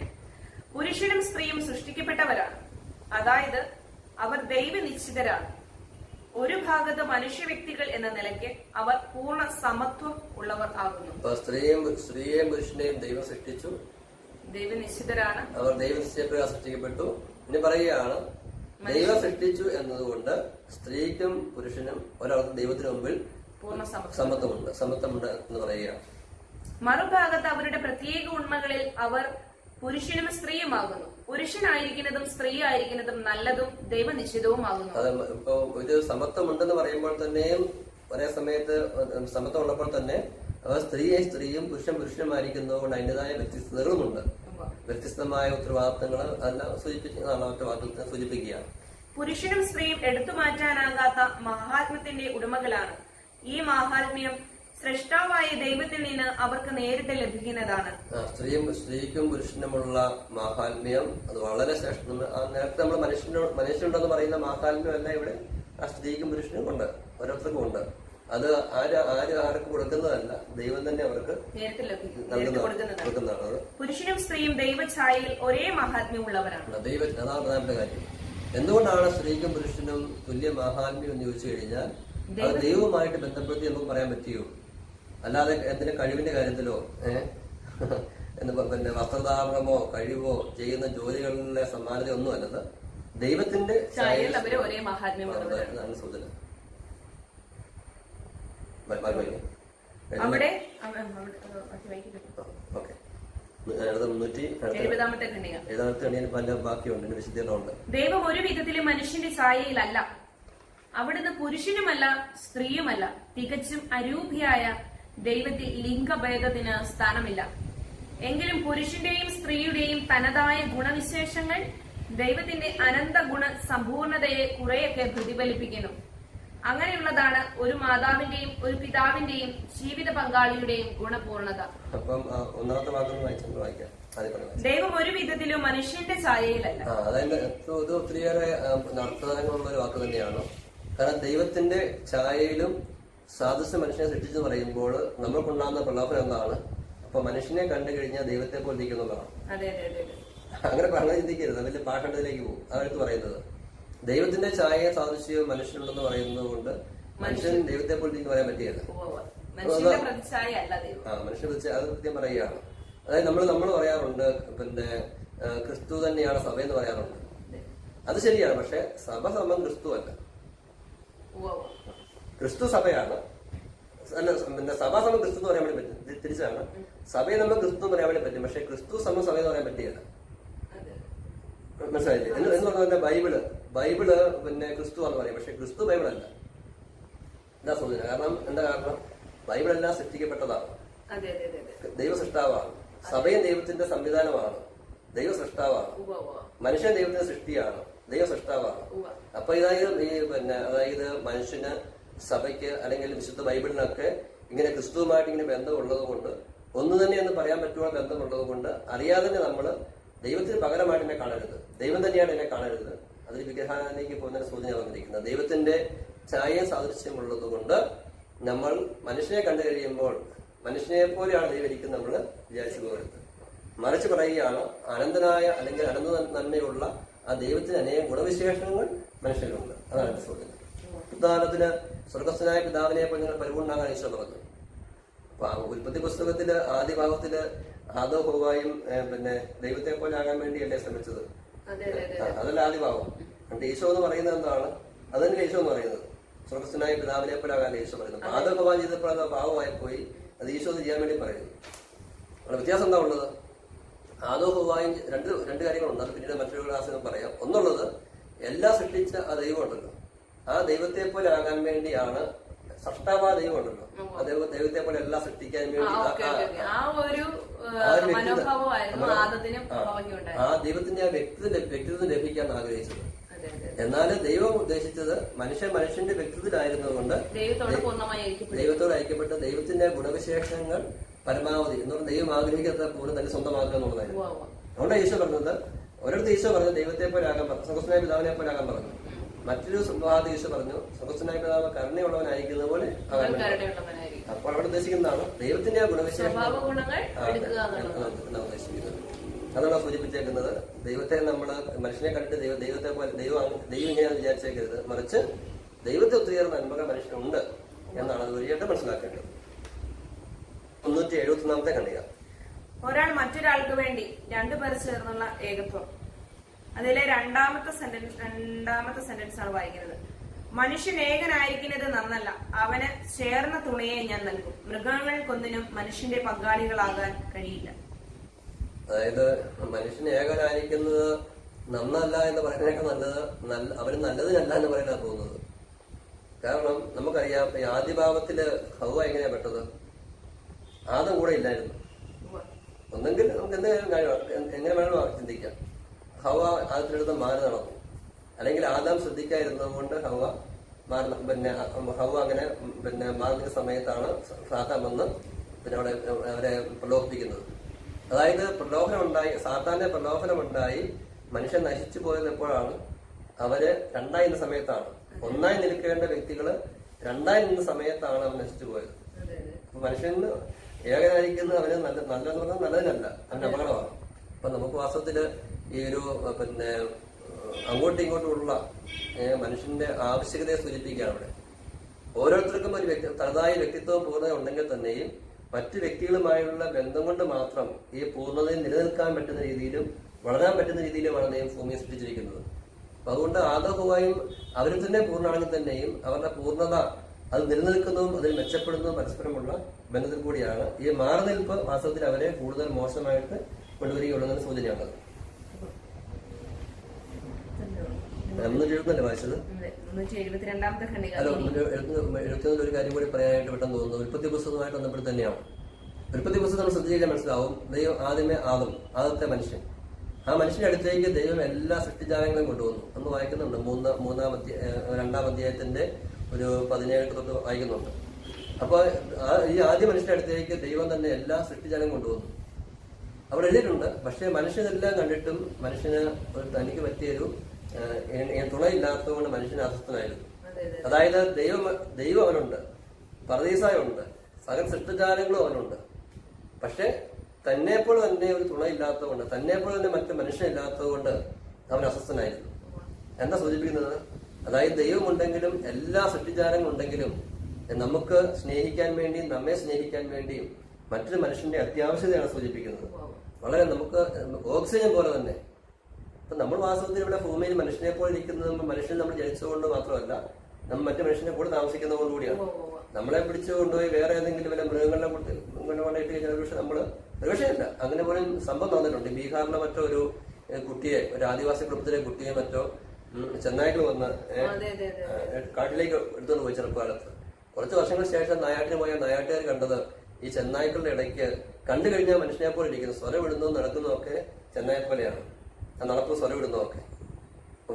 പുരുഷനും സ്ത്രീയും സൃഷ്ടിക്കപ്പെട്ടവരാണ്, അതായത് അവർ ദൈവ നിശ്ചിതരാണ്. ഒരു ഭാഗത്ത് മനുഷ്യ വ്യക്തികൾ എന്ന നിലയ്ക്ക് അവർ പൂർണ്ണ സമത്വം ഉള്ളവർ ആകുന്നു. സ്ത്രീയെയും പുരുഷനെയും ദൈവം സൃഷ്ടിച്ചു, ദൈവനിശ്ചിതരാണ്, അവർ ദൈവനിശ്ചയപ്രകാരം സൃഷ്ടിക്കപ്പെട്ടു. ഇനി പറയുകയാണ്, ദൈവം സൃഷ്ടിച്ചു എന്നതുകൊണ്ട് സ്ത്രീക്കും പുരുഷനും ഒരാൾക്ക് ദൈവത്തിന് മുമ്പിൽ പൂർണ്ണ സമത്വമുണ്ട് എന്ന് പറയുകയാണ്. മറുഭാഗത്ത് അവരുടെ പ്രത്യേക ഉണ്മകളിൽ അവർ പുരുഷനും സ്ത്രീയുമാകുന്നു. പുരുഷനായിരിക്കുന്നതും സ്ത്രീ ആയിരിക്കുന്നതും നല്ലതും ദൈവനിശ്ചിതവുമാകുന്നു. അത് ഇപ്പൊ ഒരു സമത്വമുണ്ടെന്ന് പറയുമ്പോൾ തന്നെയും ഒരേ സമയത്ത് സമത്വം ഉള്ളപ്പോൾ തന്നെ അവർ സ്ത്രീയും പുരുഷനുമായിരിക്കുന്നതുകൊണ്ട് അതിൻ്റെതായ വ്യത്യസ്തതകളുമുണ്ട്. വ്യത്യസ്തമായ ഉത്തരവാദിത്തങ്ങൾ അതെല്ലാം സൂചിപ്പിക്കുകയാണ്. പുരുഷനും സ്ത്രീയും എടുത്തു മാറ്റാനാകാത്ത മഹാത്മ്യത്തിന്റെ ഉടമകളാണ്. ഈ മഹാത്മ്യം സൃഷ്ടാവായ ദൈവത്തിൽ നിന്ന് അവർക്ക് നേരിട്ട് ലഭിക്കുന്നതാണ്. സ്ത്രീക്കും പുരുഷനുമുള്ള മാഹാത്മ്യം അത് വളരെ ശ്രേഷ്ഠം. നേരത്തെ നമ്മൾ മനുഷ്യനുണ്ടെന്ന് പറയുന്ന മാഹാത്മ്യം അല്ല ഇവിടെ ആ സ്ത്രീക്കും പുരുഷനും ഉണ്ട്, ഓരോരുത്തർക്കും ഉണ്ട്. അത് ആർക്ക് കൊടുക്കുന്നതല്ല, ദൈവം തന്നെ അവർക്ക് കൊടുക്കുന്നതാണ്. പുരുഷനും സ്ത്രീയും ദൈവഛായയിൽ ഒരേ മഹാത്മ്യം ഉള്ളവരാണ്. അതാണ് പ്രധാനപ്പെട്ട കാര്യം. എന്തുകൊണ്ടാണ് സ്ത്രീക്കും പുരുഷനും തുല്യ മഹാത്മ്യം എന്ന് ചോദിച്ചു കഴിഞ്ഞാൽ അത് ദൈവവുമായിട്ട് ബന്ധപ്പെടുത്തി നമുക്ക് പറയാൻ പറ്റുകയുള്ളൂ. അല്ലാതെ എന്തിനും കഴിവിന്റെ കാര്യത്തിലോ പിന്നെ വസ്ത്രധാരണമോ കഴിവോ ചെയ്യുന്ന ജോലികളിലെ സമ്മാനതയൊന്നും അല്ലത്, ദൈവത്തിന്റെ ഒരേ മഹാത്മ്യമാണ് സൂചന. അവിടെ 770 ബാക്കിയുണ്ട്, വിശദീകരണമുണ്ട്. ദൈവം ഒരു വിധത്തിലും മനുഷ്യന്റെ ഛായയിലല്ല. അവിടുന്ന് പുരുഷനുമല്ല സ്ത്രീയുമല്ല. തികച്ചും അരൂപിയായ ദൈവത്തിൽ ലിംഗഭേദത്തിന് സ്ഥാനമില്ല. എങ്കിലും പുരുഷന്റെയും സ്ത്രീയുടെയും തനതായ ഗുണവിശേഷങ്ങൾ ദൈവത്തിന്റെ അനന്ത ഗുണ സമ്പൂർണതയെ കുറെയൊക്കെ പ്രതിഫലിപ്പിക്കുന്നു. അങ്ങനെയുള്ളതാണ് ഒരു മാതാവിന്റെയും ഒരു പിതാവിന്റെയും ജീവിത പങ്കാളിയുടെയും ഗുണപൂർണത. അപ്പം ഒന്നാമത്തെ വാക്കൊന്ന് വായിക്കാം. ദൈവം ഒരു വിധത്തിലും മനുഷ്യന്റെ ഛായയിലല്ല. അതായത് ഇത് ഒത്തിരിയേറെ അർത്ഥതരങ്ങളുള്ള ഒരു വാക്ക് തന്നെയാണ്. കാരണം ദൈവത്തിന്റെ ഛായയിലും സാദൃശ്യ മനുഷ്യനെ സൃഷ്ടിച്ചെന്ന് പറയുമ്പോൾ നമ്മൾക്കുണ്ടാകുന്ന പ്രലോഭനം എന്താണ്? അപ്പൊ മനുഷ്യനെ കണ്ടു കഴിഞ്ഞാൽ ദൈവത്തെ പോലെ ഇരിക്കുന്നുള്ളതാണ്. അങ്ങനെ പറഞ്ഞ ചിന്തിക്കരുത്, വലിയ പാഷണ്ടത്തിലേക്ക് പോകും. അതെടുത്ത് പറയുന്നത് ദൈവത്തിന്റെ ഛായയെ സാദൃശ്യവും മനുഷ്യനുണ്ടെന്ന് പറയുന്നത് കൊണ്ട് മനുഷ്യൻ ദൈവത്തെ പോലെ എനിക്ക് പറയാൻ പറ്റിയത്. മനുഷ്യന്റെ പ്രതിച്ഛായ അത് കൃത്യം പറയുകയാണ്. അതായത് നമ്മൾ പറയാറുണ്ട്, പിന്നെ ക്രിസ്തു തന്നെയാണ് സഭ എന്ന് പറയാറുണ്ട്. അത് ശരിയാണ്. പക്ഷെ സഭ സമം ക്രിസ്തു അല്ല. ക്രിസ്തു സഭയാണ്. അല്ല, പിന്നെ സഭാ സമം ക്രിസ്തു എന്ന് പറയാൻ വേണ്ടി പറ്റും. തിരിച്ചാണ്, സഭയെ നമ്മൾ ക്രിസ്തു എന്ന് പറയാൻ വേണ്ടി പറ്റും. പക്ഷെ ക്രിസ്തു സമം സഭ എന്ന് പറയാൻ പറ്റിയല്ല. മനസ്സിലായില്ലേ? എന്ന് പറഞ്ഞാൽ ബൈബിള് പിന്നെ ക്രിസ്തു എന്ന് പറയും. പക്ഷെ ക്രിസ്തു ബൈബിൾ അല്ല. എന്താ സൂചന? എന്താ കാരണം? ബൈബിളെല്ലാം സൃഷ്ടിക്കപ്പെട്ടതാണ്. ദൈവ സൃഷ്ടാവാണ്. സഭയും ദൈവത്തിന്റെ സംവിധാനമാണ്. ദൈവ സൃഷ്ടാവാണ്. മനുഷ്യൻ ദൈവത്തിന്റെ സൃഷ്ടിയാണ്. ദൈവ സൃഷ്ടാവാണ്. അപ്പൊ അതായത് മനുഷ്യന് സഭയ്ക്ക് അല്ലെങ്കിൽ വിശുദ്ധ ബൈബിളിനൊക്കെ ഇങ്ങനെ ക്രിസ്തുവുമായിട്ട് ഇങ്ങനെ ബന്ധമുള്ളത് കൊണ്ട്, ഒന്നു തന്നെ എന്ന് പറയാൻ പറ്റുള്ള ബന്ധമുള്ളത് കൊണ്ട് അറിയാതെ തന്നെ നമ്മൾ ദൈവത്തിന് പകരമായിട്ട് എന്നെ കാണരുത്, ദൈവം തന്നെയാണ് എന്നെ കാണരുത്. അതിൽ വിഗ്രഹാലേക്ക് പോകുന്ന സൂചന വന്നിരിക്കുന്നത് ദൈവത്തിന്റെ ഛായയും സാദൃശ്യമുള്ളത് കൊണ്ട് നമ്മൾ മനുഷ്യനെ കണ്ടു കഴിയുമ്പോൾ മനുഷ്യനെ പോലെയാണ് ദൈവം ഇരിക്കുന്നത് നമ്മൾ വിചാരിച്ചു പോകരുത്. മറിച്ച് പറയുകയാണ്, അനന്തനായ അല്ലെങ്കിൽ അനന്ത നന്മയുള്ള ആ ദൈവത്തിന് അനേകം ഗുണവിശേഷങ്ങൾ മനുഷ്യനുണ്ട്. അതാണ് എന്റെ സൂചന. ഉദാഹരണത്തിന് സ്വർഗസ്ഥനായ പിതാവിനെ പോലെ നിങ്ങൾ പരിപൂർണ്ണാകാൻ ഈശോ പറഞ്ഞു. അപ്പൊ ഉൽപ്പത്തി പുസ്തകത്തില് ആദ്യ ഭാഗത്തില് ആദോ ഹവ്വായും പിന്നെ ദൈവത്തെ പോലെ ആകാൻ വേണ്ടിയല്ലേ ശ്രമിച്ചത്? അതല്ല ആദ്യ ഭാഗം. എന്നിട്ട് ഈശോ എന്ന് പറയുന്നത് എന്താണ്? അതന്നെ ഈശോ എന്ന് പറയുന്നത് സ്വർഗസ്ഥനായ പിതാവിനെ പോലെ ആകാൻ ഈശോ പറയുന്നത്. ആദോ ഹവ്വ ചെയ്തപ്പോൾ അത് പാവമായി പോയി. അത് ഈശോ ചെയ്യാൻ വേണ്ടി പറയുന്നു. അവിടെ വ്യത്യാസം എന്താ ഉള്ളത്? ആദോ ഹവ്വായും രണ്ട് കാര്യങ്ങളുണ്ട്. അത് പിന്നീട് മറ്റൊരു ക്ലാസ്സിൽ പറയാം. ഒന്നുള്ളത്, എല്ലാം സൃഷ്ടിച്ച ആ ദൈവം ഉണ്ടല്ലോ, ആ ദൈവത്തെ പോലെ ആകാൻ വേണ്ടിയാണ് സൃഷ്ടാവാ ദൈവം ഉണ്ടല്ലോ, ആ ദൈവത്തെ പോലെ എല്ലാം സൃഷ്ടിക്കാൻ വേണ്ടി ആ ദൈവത്തിന്റെ ആ വ്യക്തിത്വം ലഭിക്കാൻ ആഗ്രഹിച്ചത്. എന്നാൽ ദൈവം ഉദ്ദേശിച്ചത് മനുഷ്യന്റെ വ്യക്തിത്വത്തിലായിരുന്നത് കൊണ്ട് ദൈവത്തോട് ഐക്യപ്പെട്ട് ദൈവത്തിന്റെ ഗുണവിശേഷങ്ങൾ പരമാവധി എന്ന് പറഞ്ഞാൽ ദൈവം ആഗ്രഹിക്കാത്ത പോലെ തന്നെ സ്വന്തമാക്കുക എന്നുള്ളതായിരുന്നു. അതുകൊണ്ട് ഈശോ പറഞ്ഞത്, ഒരിടത്ത് ഈശോ പറഞ്ഞത് ദൈവത്തെ പോലെ ആകാൻ പറഞ്ഞു, സ്വർഗസ്ഥനായ പിതാവിനെ പോലെ ആകാൻ പറഞ്ഞു. മറ്റൊരു ഭാഗത്ത് ഈശോ പറഞ്ഞു, സ്വർഗസ്ഥനായ പിതാവ് കരുണയുള്ളവനായിരിക്കുന്ന പോലെ ആകാൻ പറഞ്ഞു. അപ്പോൾ അവിടെ ഉദ്ദേശിക്കുന്നതാണ് ദൈവത്തിന്റെ ആ ഗുണവിശേഷം ഉദ്ദേശിക്കുന്നത്. അതാണ് സൂചിപ്പിച്ചേക്കുന്നത്. ദൈവത്തെ നമ്മള് മനുഷ്യനെ കണ്ടിട്ട് ദൈവത്തെ പോലെ ദൈവം ഇങ്ങനെയാണ് വിചാരിച്ചേക്കരുത്. മറിച്ച് ദൈവത്തെ ഒത്തിരിയേറെ നന്മകൾ മനുഷ്യനുണ്ട് എന്നാണ് അത് വഴിയായിട്ട് മനസ്സിലാക്കേണ്ടത്. 371 ഖണ്ഡിക. ഒരാൾ മറ്റൊരാൾക്ക് വേണ്ടി രണ്ടുപേർ ചേർന്നുള്ള ഏകത്വം. അതിലെ രണ്ടാമത്തെ സെന്റൻസ് ആണ് വായിക്കുന്നത്. മനുഷ്യൻ ഏകനായിരിക്കുന്നത് നന്നല്ല, അവന് ചേർന്ന തുണയെ ഞാൻ നൽകും. മൃഗങ്ങൾക്കൊന്നിനും മനുഷ്യന്റെ പങ്കാളികളാകാൻ കഴിയില്ല. അതായത് മനുഷ്യൻ ഏകനായിരിക്കുന്നത് നന്നല്ല എന്ന് പറയുന്നതിനേക്കാൾ നല്ലത് അവന് നല്ലതിനല്ല എന്ന് പറയാനാ തോന്നുന്നത്. കാരണം നമുക്കറിയാം, ഈ ആദ്യഭാവത്തില് ഹവ്വ എങ്ങനെയാ പെട്ടത്? ആദം കൂടെ ഇല്ലായിരുന്നു. ഒന്നെങ്കിൽ നമുക്ക് എങ്ങനെ വേണമോ ചിന്തിക്കാം. ഹവ്വ ആദ്യത്തിലെടുത്ത് മാറി നടന്നു, അല്ലെങ്കിൽ ആദാം ശ്രദ്ധിക്കാതിരുന്നത് കൊണ്ട് ഹവ്വ മാറുന്ന സമയത്താണ് സാത്താൻ വന്ന് പിന്നെ അവരെ പ്രലോഭിപ്പിക്കുന്നത്. അതായത് സാത്താന്റെ പ്രലോഭനമുണ്ടായി മനുഷ്യൻ നശിച്ചു പോയത് എപ്പോഴാണ്? അവര് രണ്ടായി നിന്ന സമയത്താണ്. ഒന്നായി നിൽക്കേണ്ട വ്യക്തികള് രണ്ടായി നിന്ന സമയത്താണ് അവൻ നശിച്ചു പോയത്. അപ്പൊ മനുഷ്യന് ഏകനായിരിക്കുന്നത് അവന് നല്ലതെന്ന് പറഞ്ഞാൽ നല്ലതിനല്ല, അവന് അപകടമാണ്. അപ്പൊ നമുക്ക് വാസ്തവത്തില് ഈ ഒരു അങ്ങോട്ടും ഇങ്ങോട്ടുമുള്ള മനുഷ്യന്റെ ആവശ്യകതയെ സൂചിപ്പിക്കുകയാണ് അവിടെ. ഓരോരുത്തർക്കും ഒരു തനതായ വ്യക്തിത്വം പൂർണ്ണത ഉണ്ടെങ്കിൽ തന്നെയും മറ്റു വ്യക്തികളുമായുള്ള ബന്ധം കൊണ്ട് മാത്രം ഈ പൂർണ്ണതയിൽ നിലനിൽക്കാൻ പറ്റുന്ന രീതിയിലും വളരാൻ പറ്റുന്ന രീതിയിലുമാണ് ദൈവം ഭൂമിയെ സൃഷ്ടിച്ചിരിക്കുന്നത്. അപ്പൊ അതുകൊണ്ട് ആദവും ഹവ്വയും അവരിൽ തന്നെ പൂർണ്ണമാണെങ്കിൽ തന്നെയും അവരുടെ പൂർണ്ണത അത് നിലനിൽക്കുന്നതും അതിൽ മെച്ചപ്പെടുന്നതും പരസ്പരമുള്ള ബന്ധത്തിൽ കൂടിയാണ്. ഈ മാറുനിൽപ്പ് വാസ്തവത്തിൽ അവരെ കൂടുതൽ മോശമായിട്ട് കൊണ്ടുവരികയുള്ളതെന്ന് സൂചനയാണത്. 372 വായിച്ചത്. അല്ല, 71 ഒരു കാര്യം കൂടി പറയാനായിട്ട് പെട്ടെന്ന് തോന്നുന്നു. ഉൽപ്പത്തി പുസ്തകമായിട്ട് ബന്ധപ്പെട്ട് തന്നെയാണ്. ഉൽപ്പത്തി പുസ്തകം നമ്മൾ ശ്രദ്ധിച്ചാൽ മനസ്സിലാവും, ദൈവം ആദ്യമേ ആദ്യത്തെ മനുഷ്യൻ, ആ മനുഷ്യന്റെ അടുത്തേക്ക് ദൈവം എല്ലാ സൃഷ്ടിജാലങ്ങളെയും കൊണ്ടുവന്നു എന്ന് വായിക്കുന്നുണ്ട്. രണ്ടാം അധ്യായത്തിന്റെ ഒരു 17 തൊട്ട് വായിക്കുന്നുണ്ട്. അപ്പൊ ഈ ആദ്യ മനുഷ്യന്റെ അടുത്തേക്ക് ദൈവം തന്നെ എല്ലാ സൃഷ്ടിജാലങ്ങളും കൊണ്ടുവന്നു. അവിടെ എഴുതിയിട്ടുണ്ട്. പക്ഷെ മനുഷ്യനെല്ലാം കണ്ടിട്ടും മനുഷ്യന് തനിക്ക് പറ്റിയൊരു തുണയില്ലാത്തതുകൊണ്ട് മനുഷ്യന് അസ്വസ്ഥനായിരുന്നു. അതായത് ദൈവം അവനുണ്ട്, പർദീസായുണ്ട്, സകല സൃഷ്ടിജാലങ്ങളും അവനുണ്ട്. പക്ഷെ തന്നെപ്പോൾ തന്നെ ഒരു തുണയില്ലാത്തതുകൊണ്ട്, തന്നെപ്പോൾ തന്നെ മറ്റു മനുഷ്യനില്ലാത്തതുകൊണ്ട് അവൻ അസ്വസ്ഥനായിരുന്നു. എന്താ സൂചിപ്പിക്കുന്നത്? അതായത് ദൈവമുണ്ടെങ്കിലും എല്ലാ സൃഷ്ടിജാലങ്ങളും ഉണ്ടെങ്കിലും നമുക്ക് സ്നേഹിക്കാൻ വേണ്ടിയും നമ്മെ സ്നേഹിക്കാൻ വേണ്ടിയും മറ്റൊരു മനുഷ്യന്റെ അത്യാവശ്യതയാണ് സൂചിപ്പിക്കുന്നത്. വളരെ നമുക്ക് ഓക്സിജൻ പോലെ തന്നെ. ഇപ്പൊ നമ്മൾ വാസ്തവത്തിൽ ഇവിടെ ഭൂമിയിൽ മനുഷ്യനെ പോലെ ഇരിക്കുന്നത് മനുഷ്യൻ നമ്മൾ ജനിച്ചുകൊണ്ട് മാത്രമല്ല, നമ്മൾ മറ്റു മനുഷ്യനെ കൂടെ താമസിക്കുന്നത് കൂടിയാണ്. നമ്മളെ പിടിച്ചു കൊണ്ടുപോയി വേറെ ഏതെങ്കിലും വല്ല മൃഗങ്ങളെ കൊണ്ടിട്ട് കഴിഞ്ഞാൽ ഒരുപക്ഷെ ഒരുപക്ഷെയല്ല, അങ്ങനെ പോലും സംഭവം നടന്നിട്ടുണ്ട്. ബീഹാറിലെ മറ്റോ ഒരു കുട്ടിയെ, ഒരു ആദിവാസി കുടുംബത്തിലെ കുട്ടിയെ മറ്റോ ചെന്നായ്ക്കൾ വന്ന് കാട്ടിലേക്ക് എടുത്തുകൊണ്ട് പോയി ചെറുപ്പകാലത്ത്. കുറച്ച് വർഷങ്ങൾക്ക് ശേഷം നായാട്ടിന് പോയ നായാട്ടുകാർ കണ്ടത് ഈ ചെന്നായ്ക്കളുടെ ഇടയ്ക്ക് കണ്ടു കഴിഞ്ഞാൽ മനുഷ്യനെ പോലെ ഇരിക്കുന്നു, സ്വരം ഇടുന്നതും നടക്കുന്നതൊക്കെ ചെന്നായെ പോലെയാണ്, ആ നടപ്പും സ്വരം ഇടുന്നതൊക്കെ.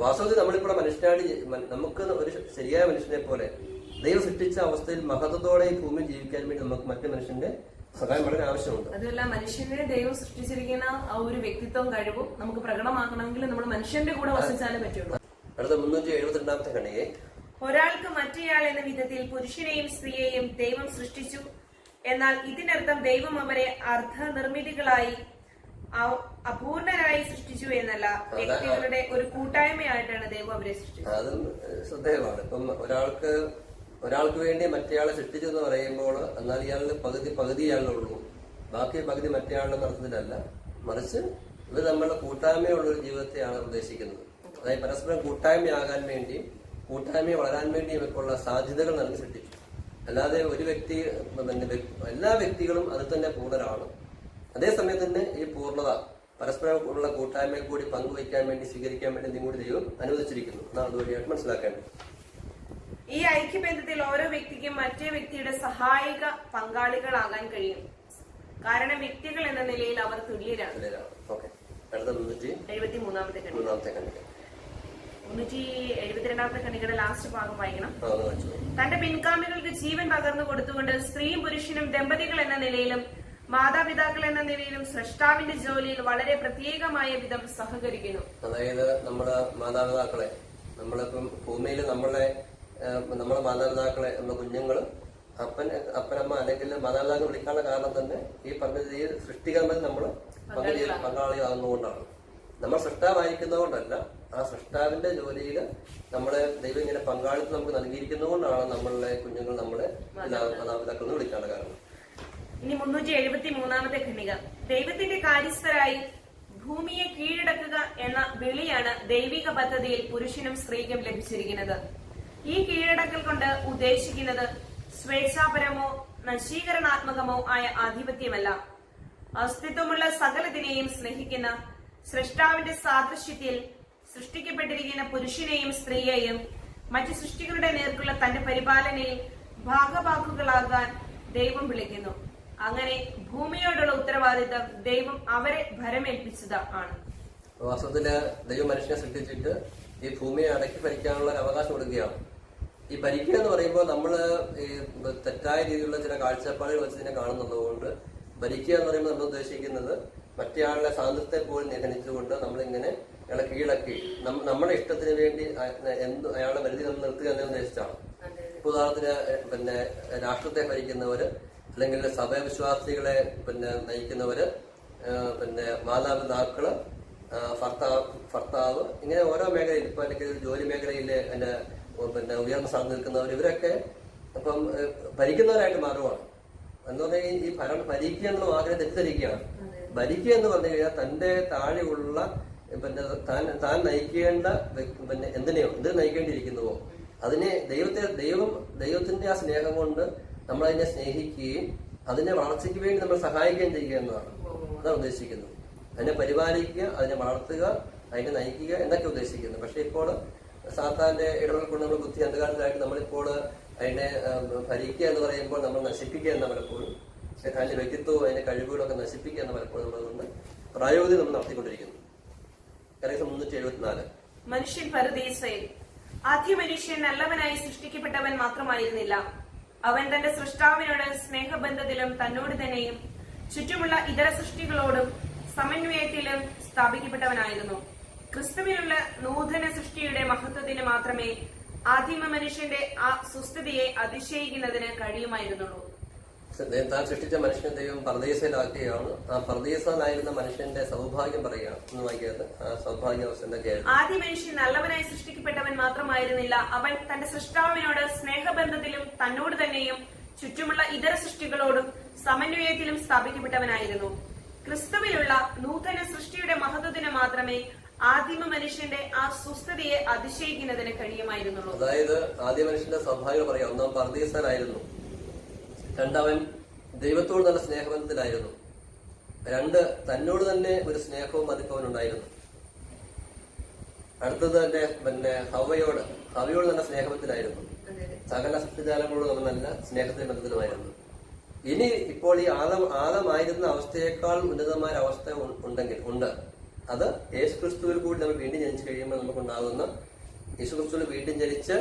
വാസ്തവത്തിൽ നമ്മളിപ്പോൾ മനുഷ്യനായിട്ട് നമുക്ക് ഒരു ശരിയായ മനുഷ്യനെ പോലെ ദൈവം സൃഷ്ടിച്ച അവസ്ഥയിൽ മഹത്വത്തോടെ ഈ ഭൂമിയിൽ ജീവിക്കാൻ വേണ്ടി നമുക്ക് മറ്റു മനുഷ്യന്റെ സഹായം വളരെ ആവശ്യമുണ്ട്. അതുമല്ല, മനുഷ്യനെ ദൈവം സൃഷ്ടിച്ചിരിക്കുന്ന ആ ഒരു വ്യക്തിത്വം കഴിവും നമുക്ക് പ്രകടമാക്കണമെങ്കിൽ നമ്മൾ മനുഷ്യന്റെ കൂടെ വസിച്ചാലേ പറ്റുള്ളൂ. അടുത്ത 372 ഖണ്ഡികയെ, ഒരാൾക്ക് മറ്റേയാൾ എന്ന വിധത്തിൽ പുരുഷനെയും സ്ത്രീയെയും ദൈവം സൃഷ്ടിച്ചു. എന്നാൽ ഇതിനർത്ഥം ദൈവം അവരെ അർദ്ധനിർമ്മിതികളായി അപൂർണരായി സൃഷ്ടിച്ചു എന്നല്ല, വ്യക്തികളുടെ ഒരു കൂട്ടായ്മയായിട്ടാണ് ദൈവം അവരെ സൃഷ്ടിച്ചത്. അതും ശ്രദ്ധേയമാണ്. ഇപ്പം ഒരാൾക്ക് വേണ്ടി മറ്റേയാളെ സൃഷ്ടിച്ചു എന്ന് പറയുമ്പോൾ എന്നാൽ ഇയാളുടെ പകുതി ഇയാളുള്ളൂ, ബാക്കി പകുതി മറ്റേയാളുടെ നടത്തുന്നതിലല്ല, മറിച്ച് ഇത് നമ്മളുടെ കൂട്ടായ്മയുള്ളൊരു ജീവിതത്തെയാണ് ഉദ്ദേശിക്കുന്നത്. അതായത് പരസ്പരം കൂട്ടായ്മയാകാൻ വേണ്ടിയും കൂട്ടായ്മയെ വളരാൻ വേണ്ടിയും ഒക്കെ ഉള്ള സാധ്യതകൾ നൽകി സൃഷ്ടിച്ചു. അല്ലാതെ ഒരു വ്യക്തി എല്ലാ വ്യക്തികളും അതിൽ തന്നെ പൂർണ്ണരാണ്. അതേസമയം തന്നെ ഈ പൂർണ്ണത പരസ്പരം ഉള്ള കൂട്ടായ്മയിൽ കൂടി പങ്കുവയ്ക്കാൻ വേണ്ടി സ്വീകരിക്കാൻ വേണ്ടി എന്തും കൂടി ദൈവം അനുവദിച്ചിരിക്കുന്നു എന്നാണ് അതുവഴിയായിട്ട് മനസ്സിലാക്കേണ്ടത്. ഈ ഐക്യബന്ധത്തിൽ ഓരോ വ്യക്തിക്കും മറ്റേ വ്യക്തിയുടെ സഹായിക പങ്കാളികളാകാൻ കഴിയും. കാരണം വ്യക്തികൾ എന്ന നിലയിൽ അവർ തുല്യരാണ്. 373 ഖണ്ഡിക. 372 ഖണ്ഡികയുടെ ലാസ്റ്റ് ഭാഗം വായിക്കണം. തന്റെ പിൻഗാമികൾക്ക് ജീവൻ പകർന്നു കൊടുത്തുകൊണ്ട് സ്ത്രീയും പുരുഷനും ദമ്പതികൾ എന്ന നിലയിലും മാതാപിതാക്കൾ എന്ന നിലയിലും സൃഷ്ടാവിന്റെ ജോലിയിൽ വളരെ പ്രത്യേകമായ വിധം സഹകരിക്കുന്നു. അതായത് നമ്മുടെ മാതാപിതാക്കളെ, നമ്മളിപ്പം ഭൂമിയിൽ നമ്മളെ മാതാപിതാക്കളെ, നമ്മുടെ കുഞ്ഞുങ്ങള് അപ്പനമ്മ അല്ലെങ്കിൽ മാതാപിതാക്കൾ വിളിക്കാനുള്ള കാരണം തന്നെ ഈ പറഞ്ഞ ഈ സൃഷ്ടികർമ്മത്തിൽ നമ്മൾ പങ്കാളിയാകുന്നതുകൊണ്ടാണ്. നമ്മൾ സൃഷ്ടാവായിരിക്കുന്നതുകൊണ്ടല്ല, ആ സൃഷ്ടാവിന്റെ ജോലിയിൽ നമ്മളെ ദൈവം ഇങ്ങനെ പങ്കാളിത്തം നമുക്ക് നൽകിയിരിക്കുന്നതുകൊണ്ടാണ് നമ്മളെ കുഞ്ഞുങ്ങൾ നമ്മളെ മാതാപിതാക്കൾ എന്ന് വിളിക്കാനുള്ള കാരണം. ഇനി 373 ഖണ്ഡിക. ദൈവത്തിന്റെ കാര്യസ്ഥരായി ഭൂമിയെ കീഴടക്കുക എന്ന വിളിയാണ് ദൈവിക പദ്ധതിയിൽ പുരുഷനും സ്ത്രീക്കും ലഭിച്ചിരിക്കുന്നത്. ഈ കീഴടക്കൽ കൊണ്ട് ഉദ്ദേശിക്കുന്നത് സ്വേച്ഛാപരമോ നശീകരണാത്മകമോ ആയ ആധിപത്യമല്ല, അസ്തിത്വമുള്ള സകലതിനെയും സ്നേഹിക്കുന്ന സൃഷ്ടാവിന്റെ സാദൃശ്യത്തിൽ സൃഷ്ടിക്കപ്പെട്ടിരിക്കുന്ന പുരുഷനെയും സ്ത്രീയെയും മറ്റു സൃഷ്ടികളുടെ നേർക്കുള്ള തന്റെ പരിപാലനയിൽ ഭാഗഭാക്കുകളാകാൻ ദൈവം വിളിക്കുന്നു. അങ്ങനെ ഭൂമിയോടുള്ള ഉത്തരവാദിത്തം ദൈവം അവരെ ഭരമേൽപ്പിച്ചതാണ്. വാസ്തവത്തില് ദൈവം മനുഷ്യനെ സൃഷ്ടിച്ചിട്ട് ഈ ഭൂമിയെ അടക്കി ഭരിക്കാനുള്ള അവകാശം കൊടുക്കുകയാണ്. ഈ ഭരിക്കുക എന്ന് പറയുമ്പോൾ നമ്മള് ഈ തെറ്റായ രീതിയിലുള്ള ചില കാഴ്ചപ്പാടുകൾ വെച്ച് ഇതിനെ കാണുന്നതുകൊണ്ട് ഭരിക്കുക എന്ന് പറയുമ്പോൾ നമ്മൾ ഉദ്ദേശിക്കുന്നത് മറ്റേയാളുടെ സ്വാതന്ത്ര്യത്തെ പോലും നിഗണിച്ചുകൊണ്ട് നമ്മളിങ്ങനെ അയാളെ കീഴടക്കി നമ്മുടെ ഇഷ്ടത്തിന് വേണ്ടി അയാളുടെ പരിധി നമ്മൾ നിർത്തുക എന്ന ഉദ്ദേശിച്ചാണ്. ഉദാഹരണത്തിന് രാഷ്ട്രത്തെ ഭരിക്കുന്നവര്, അല്ലെങ്കിൽ സഭവിശ്വാസികളെ നയിക്കുന്നവര്, മാതാപിതാക്കള്, ഭർത്താവ്, ഇങ്ങനെ ഓരോ മേഖലയിൽ ഇപ്പൊ അല്ലെങ്കിൽ ജോലി മേഖലയിലെ ഉയർന്ന സ്ഥാനത്ത് നിൽക്കുന്നവർ, ഇവരൊക്കെ അപ്പം ഭരിക്കുന്നവരായിട്ട് മാറുവാണ്. എന്ന് പറഞ്ഞാൽ ഈ ഭരിക്കുക എന്നുള്ള ആഗ്രഹം തെറ്റിദ്ധരിക്കുകയാണ്. ഭരിക്കുക എന്ന് പറഞ്ഞു കഴിഞ്ഞാൽ തന്റെ താഴെയുള്ള താൻ നയിക്കേണ്ട എന്തിനെയോ എന്ത് നയിക്കേണ്ടിയിരിക്കുന്നുവോ അതിനെ ദൈവത്തിന്റെ ആ സ്നേഹം കൊണ്ട് നമ്മളതിനെ സ്നേഹിക്കുകയും അതിനെ വളർച്ചയ്ക്ക് വേണ്ടി നമ്മൾ സഹായിക്കുകയും ചെയ്യുക എന്നതാണ്. അതാണ് ഉദ്ദേശിക്കുന്നത്. അതിനെ പരിപാലിക്കുക, അതിനെ വളർത്തുക, അതിനെ നയിക്കുക എന്നൊക്കെ ഉദ്ദേശിക്കുന്നത്. പക്ഷെ ഇപ്പോൾ സാത്താന്റെ ഇടപെടൽ കൊണ്ട് നമ്മൾ ബുദ്ധി അന്ധകാരത്തിലായിട്ട് നമ്മളിപ്പോൾ അതിനെ ഭരിക്കുക എന്ന് പറയുമ്പോൾ നമ്മൾ നശിപ്പിക്കുക എന്ന പലപ്പോഴും അതിന്റെ വ്യക്തിത്വവും അതിന്റെ കഴിവുകളൊക്കെ നശിപ്പിക്കുക എന്ന് പലപ്പോഴും നമ്മളതുകൊണ്ട് പ്രായോഗികത നമ്മൾ നടത്തിക്കൊണ്ടിരിക്കുന്നു. കരേസം 374. മനുഷ്യൻ പരദീസയിൽ. ആദ്യ മനുഷ്യൻ നല്ലവനായി സൃഷ്ടിക്കപ്പെട്ടവൻ മാത്രമായിരുന്നില്ല. അവൻ തന്റെ സൃഷ്ടാവിനോട് സ്നേഹബന്ധത്തിലും തന്നോട് തന്നെയും ചുറ്റുമുള്ള ഇതര സൃഷ്ടികളോടും സമന്വയത്തിലും സ്ഥാപിക്കപ്പെട്ടവനായിരുന്നു. ക്രിസ്തുവിനുള്ള നൂതന സൃഷ്ടിയുടെ മഹത്വത്തിന് മാത്രമേ ആദിമ മനുഷ്യന്റെ ആ സുസ്ഥിതിയെ അതിശയിക്കുന്നതിന് കഴിയുമായിരുന്നുള്ളൂ. താൻ സൃഷ്ടിച്ച മനുഷ്യനെ ദൈവം പർദീസയിലാക്കുകയാണ്. ആ പർദീസയിലായിരുന്ന മനുഷ്യന്റെ സൗഭാഗ്യം പറയുകയാണ് എന്ന് വായിക്കുന്നത്. ആ സൗഭാഗ്യാവസ്ഥന്റെ കേരളം. ആദ്യ മനുഷ്യൻ നല്ലവനായി സൃഷ്ടിക്കപ്പെട്ടവൻ മാത്രമായിരുന്നില്ല. അവൻ തന്റെ സൃഷ്ടാവിനോട് സ്നേഹബന്ധത്തിലും തന്നോട് തന്നെയും ചുറ്റുമുള്ള ഇതര സൃഷ്ടികളോടും സമന്വയത്തിലും സ്ഥാപിക്കപ്പെട്ടവനായിരുന്നു. ക്രിസ്തുവിലുള്ള നൂതന സൃഷ്ടിയുടെ മഹത്വത്തിന് മാത്രമേ ആദിമ മനുഷ്യന്റെ ആ സുസ്ഥിതിയെ അതിശയിക്കുന്നതിന് കഴിയുമായിരുന്നുള്ളൂ. അതായത് ആദ്യ മനുഷ്യന്റെ സൗഭാഗ്യം പറയാം. ഒന്നാം പർദീസനായിരുന്നു. രണ്ടവൻ ദൈവത്തോട് നല്ല സ്നേഹബന്ധത്തിലായിരുന്നു. രണ്ട്, തന്നോട് തന്നെ ഒരു സ്നേഹവും മതിപ്പവനുണ്ടായിരുന്നു. അടുത്തത് തന്നെ ഹവയോട് നല്ല സ്നേഹബന്ധത്തിലായിരുന്നു. സകല സൃഷ്ടിജാലങ്ങളോട് നമ്മൾ നല്ല സ്നേഹത്തിന്റെ ബന്ധത്തിലുമായിരുന്നു. ഇനി ഇപ്പോൾ ഈ ആദമായിരുന്ന അവസ്ഥയേക്കാൾ ഉന്നതമായ അവസ്ഥ ഉണ്ട്. അത് യേശുക്രിസ്തുവിൽ കൂടി നമ്മൾ വീണ്ടും ജനിച്ചു കഴിയുമ്പോൾ നമുക്കുണ്ടാകുന്ന, യേശുക്രിസ്തുവിൽ വീണ്ടും ജനിച്ച്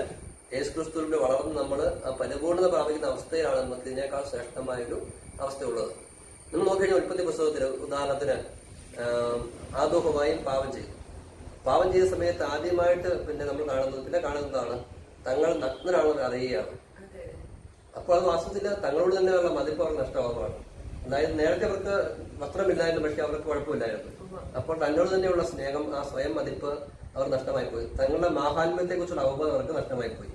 യേശുക്രിസ്തുവിലൂടെ വളർന്ന് നമ്മൾ ആ പരിപൂർണത പ്രാപിക്കുന്ന അവസ്ഥയിലാണ് നമുക്ക് ഇതിനേക്കാൾ ശ്രേഷ്ഠമായൊരു അവസ്ഥയുള്ളത്. നമ്മൾ നോക്കിക്കഴിഞ്ഞാൽ ഉൽപ്പത്തി പുസ്തകത്തിൽ ഉദാഹരണത്തിന് ആദോഹമായും പാപം ചെയ്ത സമയത്ത് ആദ്യമായിട്ട് നമ്മൾ കാണുന്നതാണ് തങ്ങൾ നഗ്നരാണെന്ന് അറിയുകയാണ്. അപ്പോൾ അത് വാസ്തവത്തിൽ തങ്ങളോട് തന്നെയുള്ള മതിപ്പ് അവർക്ക് നഷ്ടമാകുന്നതാണ്. അതായത് നേരത്തെ അവർക്ക് വസ്ത്രമില്ലായിരുന്നു, പക്ഷെ അവർക്ക് കുഴപ്പമില്ലായിരുന്നു. അപ്പോൾ തന്നോട് തന്നെയുള്ള സ്നേഹം, ആ സ്വയം മതിപ്പ് അവർ നഷ്ടമായി പോയി. തങ്ങളുടെ മാഹാത്മ്യത്തെ കുറിച്ചുള്ള അവബോധം അവർക്ക് നഷ്ടമായി പോയി.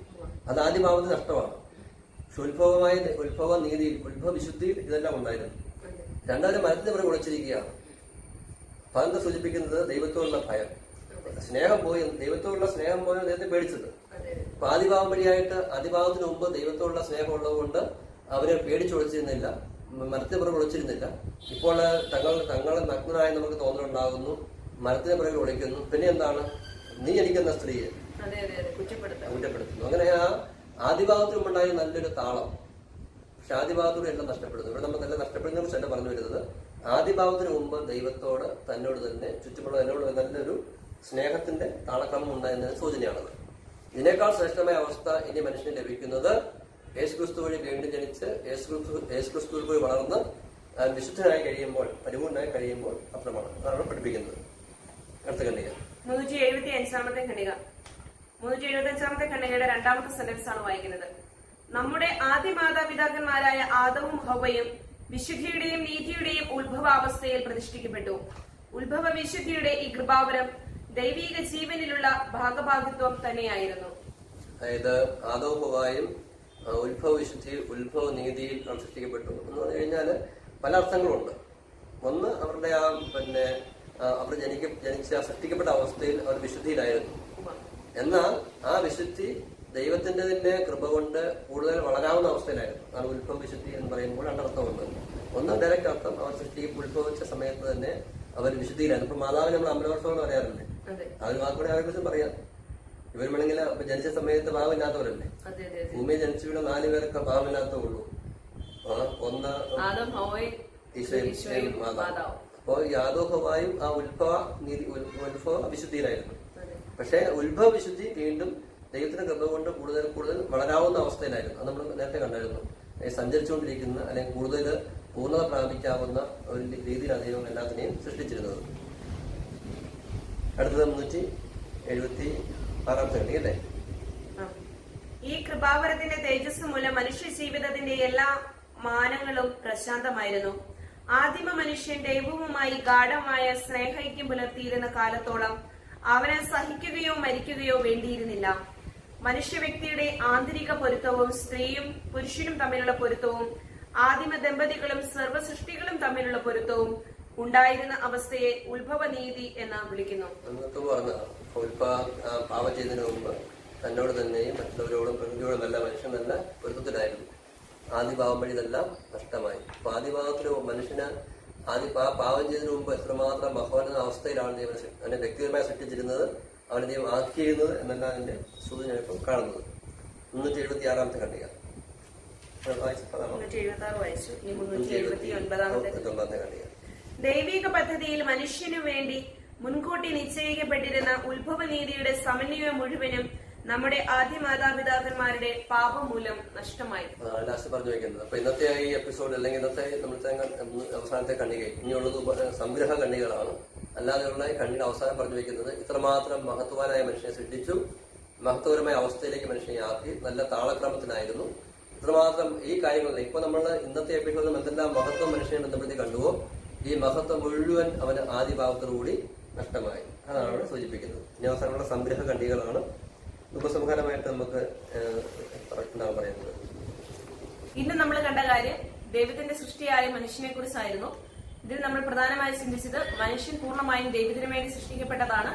അത് ആദ്യമാവുന്നത് നഷ്ടമാണ്. ഉത്ഭവ നീതിയിൽ, ഉത്ഭവ വിശുദ്ധിയിൽ ഇതെല്ലാം ഉണ്ടായിരുന്നു. രണ്ടാമത് മരത്തിന് പുറകെ ഉളച്ചിരിക്കുകയാണ്. പന്ത് സൂചിപ്പിക്കുന്നത് ദൈവത്തോടുള്ള ഭയം. സ്നേഹം പോയി, ദൈവത്തോടുള്ള സ്നേഹം പോയി അദ്ദേഹത്തെ പേടിച്ചത്. അപ്പൊ ആദിഭാവം വഴിയായിട്ട് ആദിഭാവത്തിന് മുമ്പ് ദൈവത്തോടുള്ള സ്നേഹം ഉള്ളതുകൊണ്ട് അവരെ പേടിച്ചൊളിച്ചിരുന്നില്ല, മരത്തിന് പുറകെ ഒളിച്ചിരുന്നില്ല. ഇപ്പോൾ തങ്ങൾ നഗ്നനായി നമുക്ക് തോന്നലുണ്ടാകുന്നു, മരത്തിന് പുറകെ ഒളിക്കുന്നു. പിന്നെ എന്താണ്, നീ എനിക്കെന്ന സ്ത്രീയെ കുറ്റപ്പെടുത്തുന്നു. അങ്ങനെ ആ ആദിഭാവത്തിന് മുമ്പുണ്ടായ നല്ലൊരു താളം, പക്ഷെ ആദിഭാവത്തോട് എല്ലാം നഷ്ടപ്പെടുന്നു. ഇവിടെ നമ്മൾ നല്ല നഷ്ടപ്പെടുന്നതിനെ കുറിച്ചല്ല പറഞ്ഞു വരുന്നത്. ആദിഭാവത്തിന് മുമ്പ് ദൈവത്തോട്, തന്നോട് തന്നെ, ചുറ്റുമുള്ള എന്നോട് നല്ലൊരു സ്നേഹത്തിന്റെ താളക്രമം ഉണ്ടായിരുന്നതിന് സൂചനയാണത്. ഇതിനേക്കാൾ ശ്രേഷ്ഠമായ അവസ്ഥ ഇനി മനുഷ്യന് ലഭിക്കുന്നത് യേശുക്രിസ്തു വഴി വീണ്ടും ജനിച്ച് യേശുക്രിസ്തുവിൽ പോയി വളർന്ന് വിശുദ്ധനായി കഴിയുമ്പോൾ, പരിപൂർണനായി കഴിയുമ്പോൾ അത്രമാണ്. അതാണ് പഠിപ്പിക്കുന്നത്. അടുത്ത ഖണ്ഡിക 375-ാമത്തെ ഖണ്ഡിക. 375-ാമത്തെ ഖണ്ഡികയുടെ 2ാമത്തെ സെന്റൻസ് ആണ് വായിക്കുന്നത്. നമ്മുടെ ആദ്യ മാതാപിതാക്കന്മാരായ ആദവും ഹവ്വയും വിശുദ്ധിയുടെയും നീതിയുടെയും ഉത്ഭവാവസ്ഥയിൽ പ്രതിഷ്ഠിക്കപ്പെട്ടു. ഉത്ഭവ വിശുദ്ധിയുടെ ഈ കൃപാവരം ദൈവിക ജീവനിലുള്ള ഭാഗഭാഗിത്വം തന്നെയായിരുന്നു. അതായത് ആദവും ഹവ്വയും ഉത്ഭവ വിശുദ്ധിയിൽ, ഉത്ഭവ നീതിയിൽ സൃഷ്ടിക്കപ്പെട്ടു എന്ന് പറഞ്ഞു കഴിഞ്ഞാല് പല അർത്ഥങ്ങളുണ്ട്. ഒന്ന്, അവരുടെ അവർ സൃഷ്ടിക്കപ്പെട്ട അവസ്ഥയിൽ അവർ വിശുദ്ധിയിലായിരുന്നു. എന്നാൽ ആ വിശുദ്ധി ദൈവത്തിന്റെ തന്നെ കൃപ കൊണ്ട് കൂടുതൽ വളരാവുന്ന അവസ്ഥയിലായിരുന്നു. അതാണ് ഉത്ഭവ വിശുദ്ധി എന്ന് പറയുമ്പോൾ രണ്ടർത്ഥമുണ്ട്. ഒന്ന്, ഡയറക്റ്റ് അർത്ഥം, അവർ ഉത്ഭവിച്ച സമയത്ത് തന്നെ അവർ വിശുദ്ധിയിലായിരുന്നു. ഇപ്പൊ മാതാവിന് നമ്മൾ അമലവർഷം എന്ന് പറയാറില്ലേ, ആ ഒരു വാക്കുകൂടെ അവരെ കുറിച്ച് പറയാം. ഇവർ വേണമെങ്കിൽ ജനിച്ച സമയത്ത് പാവമില്ലാത്തവരല്ലേ. ഭൂമിയിൽ ജനിച്ചു വീണ 4 പേർക്ക് പാവമില്ലാത്തതുള്ളൂ. ഒന്ന് ഈശോയും മാതാവ്. അപ്പോൾ യാദോ ഹവ്വായും ആ ഉത്ഭവ വിശുദ്ധിയിലായിരുന്നു. പക്ഷെ ഉത്ഭവ വിശുദ്ധി വീണ്ടും ദൈവത്തിന്റെ കൃപ കൊണ്ട് കൂടുതൽ വളരാവുന്ന അവസ്ഥയിലായിരുന്നു. അത് നമ്മൾ നേരത്തെ കണ്ടായിരുന്നു. സഞ്ചരിച്ചുകൊണ്ടിരിക്കുന്ന അല്ലെങ്കിൽ കൂടുതൽ പൂർണ്ണത പ്രാപിക്കാവുന്ന ഒരു രീതിയിലാണ് ദൈവം എല്ലാത്തിനെയും സൃഷ്ടിച്ചിരുന്നത്. അടുത്തത് 376-ാമത്തെ ഖണ്ഡിക അല്ലേ. ഈ കൃപാവരത്തിന്റെ തേജസ് മൂലം മനുഷ്യ ജീവിതത്തിന്റെ എല്ലാ മാനങ്ങളും പ്രശാന്തമായിരുന്നു. ആദിമ മനുഷ്യൻ ദൈവവുമായി ഗാഢമായ സ്നേഹൈക്യം പുലർത്തിയിരുന്ന കാലത്തോളം അവന് സഹിക്കുകയോ മരിക്കുകയോ വേണ്ടിയിരുന്നില്ല. മനുഷ്യ വ്യക്തിയുടെ ആന്തരിക പൊരുത്തവും സ്ത്രീയും പുരുഷനും തമ്മിലുള്ള പൊരുത്തവും ആദിമ ദമ്പതികളും സർവ്വസൃഷ്ടികളും തമ്മിലുള്ള പൊരുത്തവും ഉണ്ടായിരുന്ന അവസ്ഥയെ ഉത്ഭവനീതി എന്ന് വിളിക്കുന്നു. പാപം ചെയ്യുന്നതിന് മുമ്പ് തന്നോട് തന്നെയും മറ്റുള്ളവരോടും പ്രകൃതിയോടും നല്ല മനുഷ്യൻ നല്ല പൊരുത്തത്തിലായിരുന്നു. ആദിഭാവം വഴി ഇതെല്ലാം നഷ്ടമായി. അപ്പൊ ആദിഭാവത്തിന് മനുഷ്യന് പാപം ചെയ്തതിനു മുമ്പ് എത്രമാത്രം മഹോന്നത അവസ്ഥയിലാണ് ദൈവം അവനെ വ്യക്തിപരമായി സൃഷ്ടിച്ചിരുന്നത്, അവനെ ദൈവം ആക്കിയിരുന്നത് എന്നെല്ലാം അതിന്റെ സൂചന ഇപ്പോൾ കാണുന്നത്. 376-ാമത്തെ ഖണ്ഡിക. 376 വായിച്ചു. ഇനി 379 കണ്ടിക. ദൈവിക പദ്ധതിയിൽ മനുഷ്യനു വേണ്ടി മുൻകൂട്ടി നിശ്ചയിക്കപ്പെട്ടിരുന്ന ഉത്ഭവനീതിയുടെ സമന്വയം മുഴുവനും നമ്മുടെ ആദ്യ മാതാപിതാക്കന്മാരുടെ പാപം മൂലം നഷ്ടമായി. ലാസ്റ്റ് പറഞ്ഞു വയ്ക്കുന്നത്. അപ്പൊ ഇന്നത്തെ ഈ എപ്പിസോഡ് അല്ലെങ്കിൽ ഇന്നത്തെ നമ്മുടെ അവസാനത്തെ കണ്ണിക ഇനിയുള്ളത് സംഗ്രഹ കണ്ണികളാണ്. അല്ലാതെയുള്ള കണ്ണിയുടെ അവസാനം പറഞ്ഞു വയ്ക്കുന്നത് ഇത്രമാത്രം മഹത്വവാനായ മനുഷ്യനെ സൃഷ്ടിച്ചു, മഹത്വപരമായ അവസ്ഥയിലേക്ക് മനുഷ്യനെ ആക്കി, നല്ല താളക്രമത്തിനായിരുന്നു. ഇത്രമാത്രം ഈ കാര്യങ്ങളിൽ ഇപ്പൊ നമ്മൾ ഇന്നത്തെ എപ്പിസോഡിൽ എന്തെല്ലാം മഹത്വം മനുഷ്യനെ ബന്ധപ്പെടുത്തി കണ്ടുവോ, ഈ മഹത്വം മുഴുവൻ അവന് ആദ്യ ഭാവത്തോടുകൂടി നഷ്ടമായി. അതാണ് അവിടെ സൂചിപ്പിക്കുന്നത്. ഇനി അവസാനമുള്ള സംഗ്രഹ കണ്ണികളാണ് ഉപസംഹാരമായിട്ട് നമുക്ക് എന്താണ് പറയുന്നത്. ഇന്ന് നമ്മൾ കണ്ട കാര്യം ദൈവത്തിന്റെ സൃഷ്ടിയായ മനുഷ്യനെ കുറിച്ചായിരുന്നു. ഇതിൽ നമ്മൾ പ്രധാനമായി ചിന്തിച്ചത് മനുഷ്യൻ പൂർണ്ണമായും ദൈവത്തിന് വേണ്ടി സൃഷ്ടിക്കപ്പെട്ടതാണ്.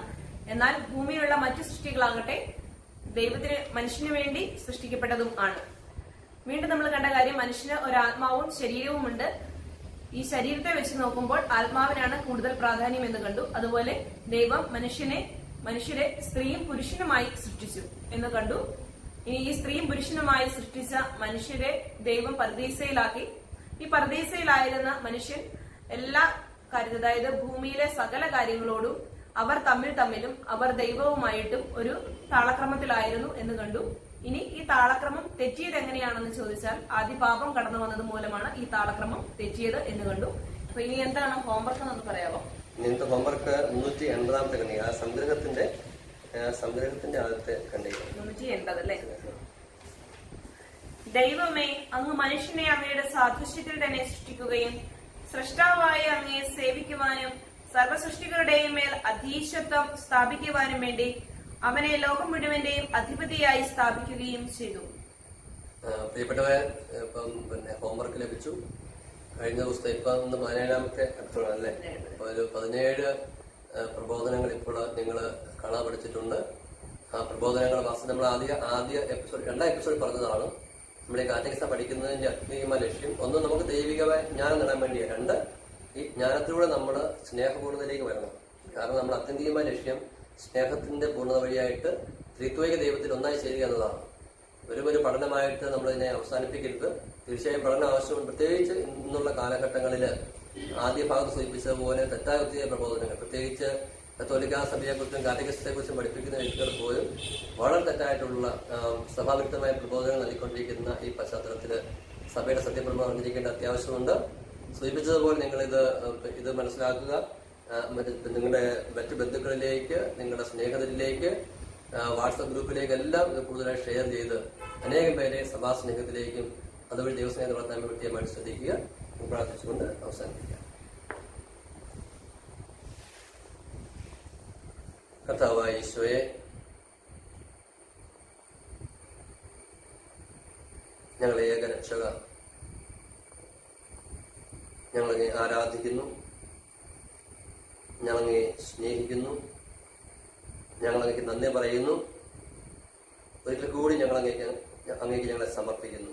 എന്നാൽ ഭൂമിയിലുള്ള മറ്റു സൃഷ്ടികളാകട്ടെ മനുഷ്യന് വേണ്ടി സൃഷ്ടിക്കപ്പെട്ടതും ആണ്. വീണ്ടും നമ്മൾ കണ്ട കാര്യം മനുഷ്യന് ഒരു ആത്മാവും ശരീരവുമുണ്ട്. ഈ ശരീരത്തെ വെച്ച് നോക്കുമ്പോൾ ആത്മാവിനാണ് കൂടുതൽ പ്രാധാന്യം എന്ന് കണ്ടു. അതുപോലെ ദൈവം മനുഷ്യരെ സ്ത്രീയും പുരുഷനുമായി സൃഷ്ടിച്ചു എന്ന് കണ്ടു. ഇനി ഈ സ്ത്രീയും പുരുഷനുമായി സൃഷ്ടിച്ച മനുഷ്യരെ ദൈവം പരദീസയിലാക്കി. ഈ പരദീസയിലായിരുന്ന മനുഷ്യൻ എല്ലാ കാര്യവും, അതായത് ഭൂമിയിലെ സകല കാര്യങ്ങളോടും അവർ തമ്മിലും അവർ ദൈവവുമായിട്ടും ഒരു താളക്രമത്തിലായിരുന്നു എന്ന് കണ്ടു. ഇനി ഈ താളക്രമം തെറ്റിയത് എങ്ങനെയാണെന്ന് ചോദിച്ചാൽ ആദ്യ പാപം കടന്നു വന്നത് മൂലമാണ് ഈ താളക്രമം തെറ്റിയത് എന്ന് കണ്ടു. അപ്പൊ ഇനി എന്താണ് ഹോംവർക്ക് എന്ന് പറയാമോ? ഇന്നത്തെ ഹോംവർക്ക് 380 കണ്ണിക, ആ സംഗ്രഹത്തിന്റെ ആദ്യത്തെ കണ്ണിക 380 അല്ലേ. ദൈവമേ, അങ്ങ് മനുഷ്യനെ അങ്ങയുടെ സാദൃശ്യത്തിൽ തന്നെ സൃഷ്ടിക്കുകയും സൃഷ്ടാവായ അങ്ങയെ സേവിക്കുവാനും സർവസൃഷ്ടികളുടെയും മേൽ അധീശത്വം സ്ഥാപിക്കുവാനും വേണ്ടി അവനെ ലോകം മുഴുവന്റെയും അധിപതിയായി സ്ഥാപിക്കുകയും ചെയ്തു. പ്രിയപ്പെട്ടവരെ, ഇപ്പം ഹോംവർക്ക് ലഭിച്ചു. കഴിഞ്ഞ ദിവസത്തെ ഇപ്പൊ 17ാമത്തെ എപ്പിസോഡ് അല്ലേ. അപ്പൊ ഒരു 17 പ്രബോധനങ്ങൾ ഇപ്പോൾ നിങ്ങൾ കാണാൻ പഠിച്ചിട്ടുണ്ട്. ആ പ്രബോധനങ്ങൾ നമ്മൾ ആദ്യ എപ്പിസോഡ് 2 എപ്പിസോഡ് പറഞ്ഞതാണ്. നമ്മുടെ കാറ്റഗിസം പഠിക്കുന്നതിന്റെ ആത്മീയമായ ലക്ഷ്യം ഒന്ന്, നമുക്ക് ദൈവികമായ ജ്ഞാനം നേടാൻ വേണ്ടിയാണ്. 2, ഈ ജ്ഞാനത്തിലൂടെ നമ്മൾ സ്നേഹപൂർണ്ണതയിലേക്ക് വരണം. കാരണം നമ്മുടെ ആത്യന്തികമായ ലക്ഷ്യം സ്നേഹത്തിന്റെ പൂർണ്ണത വഴിയായിട്ട് ത്രിത്വൈക ദൈവത്തിൽ ഒന്നായി ചേരുക എന്നതാണ്. ഒരു പഠനമായിട്ട് നമ്മളിതിനെ അവസാനിപ്പിക്കരുത്. തീർച്ചയായും പഠനം ആവശ്യമുണ്ട്. പ്രത്യേകിച്ച് ഇന്നുള്ള കാലഘട്ടങ്ങളിൽ ആദ്യ ഭാഗത്ത് സൂചിപ്പിച്ചതുപോലെ തെറ്റായ ഒത്തിരി പ്രബോധനങ്ങൾ, പ്രത്യേകിച്ച് കത്തോലിക്കാ സഭയെക്കുറിച്ചും കാറ്റഗിസത്തെക്കുറിച്ചും പഠിപ്പിക്കുന്ന വ്യക്തികൾ പോലും വളരെ തെറ്റായിട്ടുള്ള സഭാവിരുദ്ധമായ പ്രബോധനങ്ങൾ നൽകിക്കൊണ്ടിരിക്കുന്ന ഈ പശ്ചാത്തലത്തിൽ സഭയുടെ സത്യപ്രമാണം അറിഞ്ഞിരിക്കേണ്ട അത്യാവശ്യമുണ്ട്. സൂചിപ്പിച്ചതുപോലെ നിങ്ങൾ ഇത് മനസ്സിലാക്കുക. നിങ്ങളുടെ മറ്റു ബന്ധുക്കളിലേക്ക്, നിങ്ങളുടെ സ്നേഹിതരിലേക്ക്, വാട്സപ്പ് ഗ്രൂപ്പിലേക്ക് എല്ലാം ഇത് കൂടുതലായി ഷെയർ ചെയ്ത് അനേകം പേരെ സഭാ സ്നേഹത്തിലേക്കും അതുവഴി ദൈവസ്നേഹം വളർത്താൻ കൃത്യമായിട്ട് ശ്രദ്ധിക്കുക. പ്രാർത്ഥിച്ചുകൊണ്ട് അവസാനിപ്പിക്കുക. കർത്താവായ ഈശോയെ, ഞങ്ങളെ ഏകരക്ഷക, ഞങ്ങളെ ആരാധിക്കുന്നു, ഞങ്ങളെ സ്നേഹിക്കുന്നു, ഞങ്ങളങ്ങേക്ക് നന്ദി പറയുന്നു. ഒരിക്കൽ കൂടി അങ്ങേക്ക് ഞങ്ങളെ സമർപ്പിക്കുന്നു.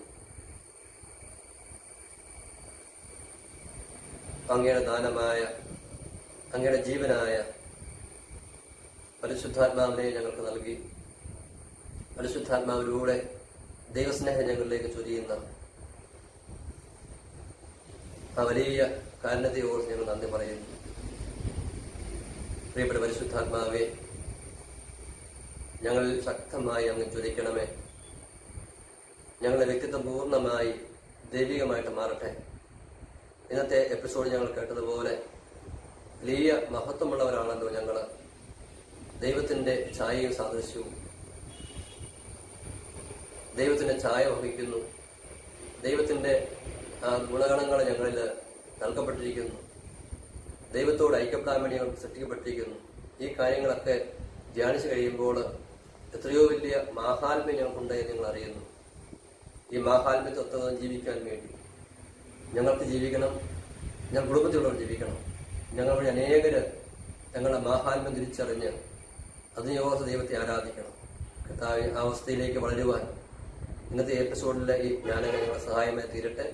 അങ്ങയുടെ ദാനമായ, അങ്ങയുടെ ജീവനായ പരിശുദ്ധാത്മാവിനെ ഞങ്ങൾക്ക് നൽകി, പരിശുദ്ധാത്മാവിലൂടെ ദൈവസ്നേഹം ഞങ്ങളിലേക്ക് ചൊരിയുന്ന ആ വലിയ കാരുണ്യതയോട് ഞങ്ങൾ നന്ദി പറയുന്നു. പ്രിയപ്പെട്ട പരിശുദ്ധാത്മാവെ, ഞങ്ങളിൽ ശക്തമായി അങ്ങ് ജ്വലിക്കണമേ. ഞങ്ങളുടെ വ്യക്തിത്വം പൂർണ്ണമായി ദൈവികമായിട്ട് മാറട്ടെ. ഇന്നത്തെ എപ്പിസോഡ് ഞങ്ങൾ കേട്ടതുപോലെ വലിയ മഹത്വമുള്ളവരാണല്ലോ ഞങ്ങൾ. ദൈവത്തിന്റെ ഛായയും സാദൃശ്യവും, ദൈവത്തിന്റെ ഛായ വഹിക്കുന്നു. ദൈവത്തിന്റെ ഗുണഗണങ്ങൾ ഞങ്ങളിൽ നൽകപ്പെട്ടിരിക്കുന്നു. ദൈവത്തോട് ഐക്യപ്പെടാൻ വേണ്ടി ഞങ്ങൾ സൃഷ്ടിക്കപ്പെട്ടിരിക്കുന്നു. ഈ കാര്യങ്ങളൊക്കെ ധ്യാനിച്ചു കഴിയുമ്പോൾ എത്രയോ വലിയ മാഹാത്മ്യം ഞങ്ങൾക്കുണ്ട് എന്ന് നിങ്ങൾ അറിയുന്നു. ഈ മാഹാത്മ്യത്വം ജീവിക്കാൻ വേണ്ടി ഞങ്ങൾക്ക് ജീവിക്കണം, ഞങ്ങൾ കുടുംബത്തിലുള്ളവർ ജീവിക്കണം. ഞങ്ങൾ വഴി അനേകര് ഞങ്ങളുടെ മാഹാത്മ്യം തിരിച്ചറിഞ്ഞ് അതിനോർത്ത് ദൈവത്തെ ആരാധിക്കണം. കർത്താവ് ആ അവസ്ഥയിലേക്ക് വളരുവാൻ ഇന്നത്തെ എപ്പിസോഡിലെ ഈ ജ്ഞാനങ്ങൾ ഞങ്ങളെ സഹായമായി തീരട്ടെ.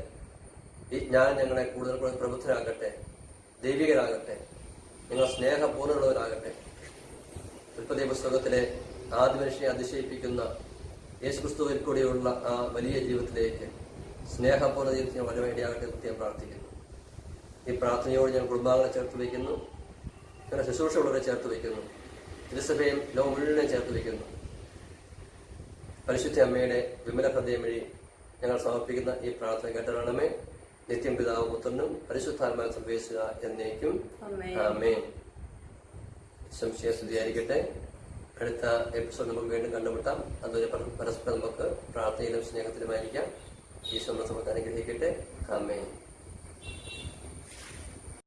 ഈ ജ്ഞാനം ഞങ്ങളെ കൂടുതൽ പ്രബുദ്ധരാകട്ടെ, ദൈവികരാകട്ടെ, നിങ്ങൾ സ്നേഹപൂർണ്ണമുള്ളവരാകട്ടെ. ഉൽപ്പത്തി പുസ്തകത്തിലെ ആദ്യ മനുഷ്യനെ അതിശയിപ്പിക്കുന്ന യേശുക്രിസ്തുവിൽ കൂടിയുള്ള ആ വലിയ ജീവിതത്തിലേക്ക് സ്നേഹപൂർണ്ണ ജീവിതത്തിന് വളരെ വേണ്ടിയാകട്ടെ പ്രത്യേകം പ്രാർത്ഥിക്കുന്നു. ഈ പ്രാർത്ഥനയോട് ഞാൻ കുടുംബാംഗങ്ങളെ ചേർത്ത് വയ്ക്കുന്നു, ഞങ്ങളുടെ ശുശ്രൂഷയുള്ളവരെ ചേർത്ത് വയ്ക്കുന്നു, തിരുസഭയും ലോകം മുഴുവനെ ചേർത്ത് വയ്ക്കുന്നു. പരിശുദ്ധ അമ്മയുടെ വിമല ഹൃദയം വഴി ഞങ്ങൾ സമർപ്പിക്കുന്ന ഈ പ്രാർത്ഥന കേട്ടണമേ. നിത്യം പിതാവ് പുത്രനും പരിശുദ്ധാത്മാവ് സംവേശിക്കുക എന്നേക്കും ആമേൻ. സംശയ സ്തുതിയായിരിക്കട്ടെ. അടുത്ത എപ്പിസോഡ് നമുക്ക് വീണ്ടും കണ്ടുമുട്ടാം. അതുവരെ പരസ്പരം നമുക്ക് പ്രാർത്ഥനയിലും സ്നേഹത്തിലുമായിരിക്കാം. ഈശോ നമ്മെ അനുഗ്രഹിക്കട്ടെ. ആമേൻ.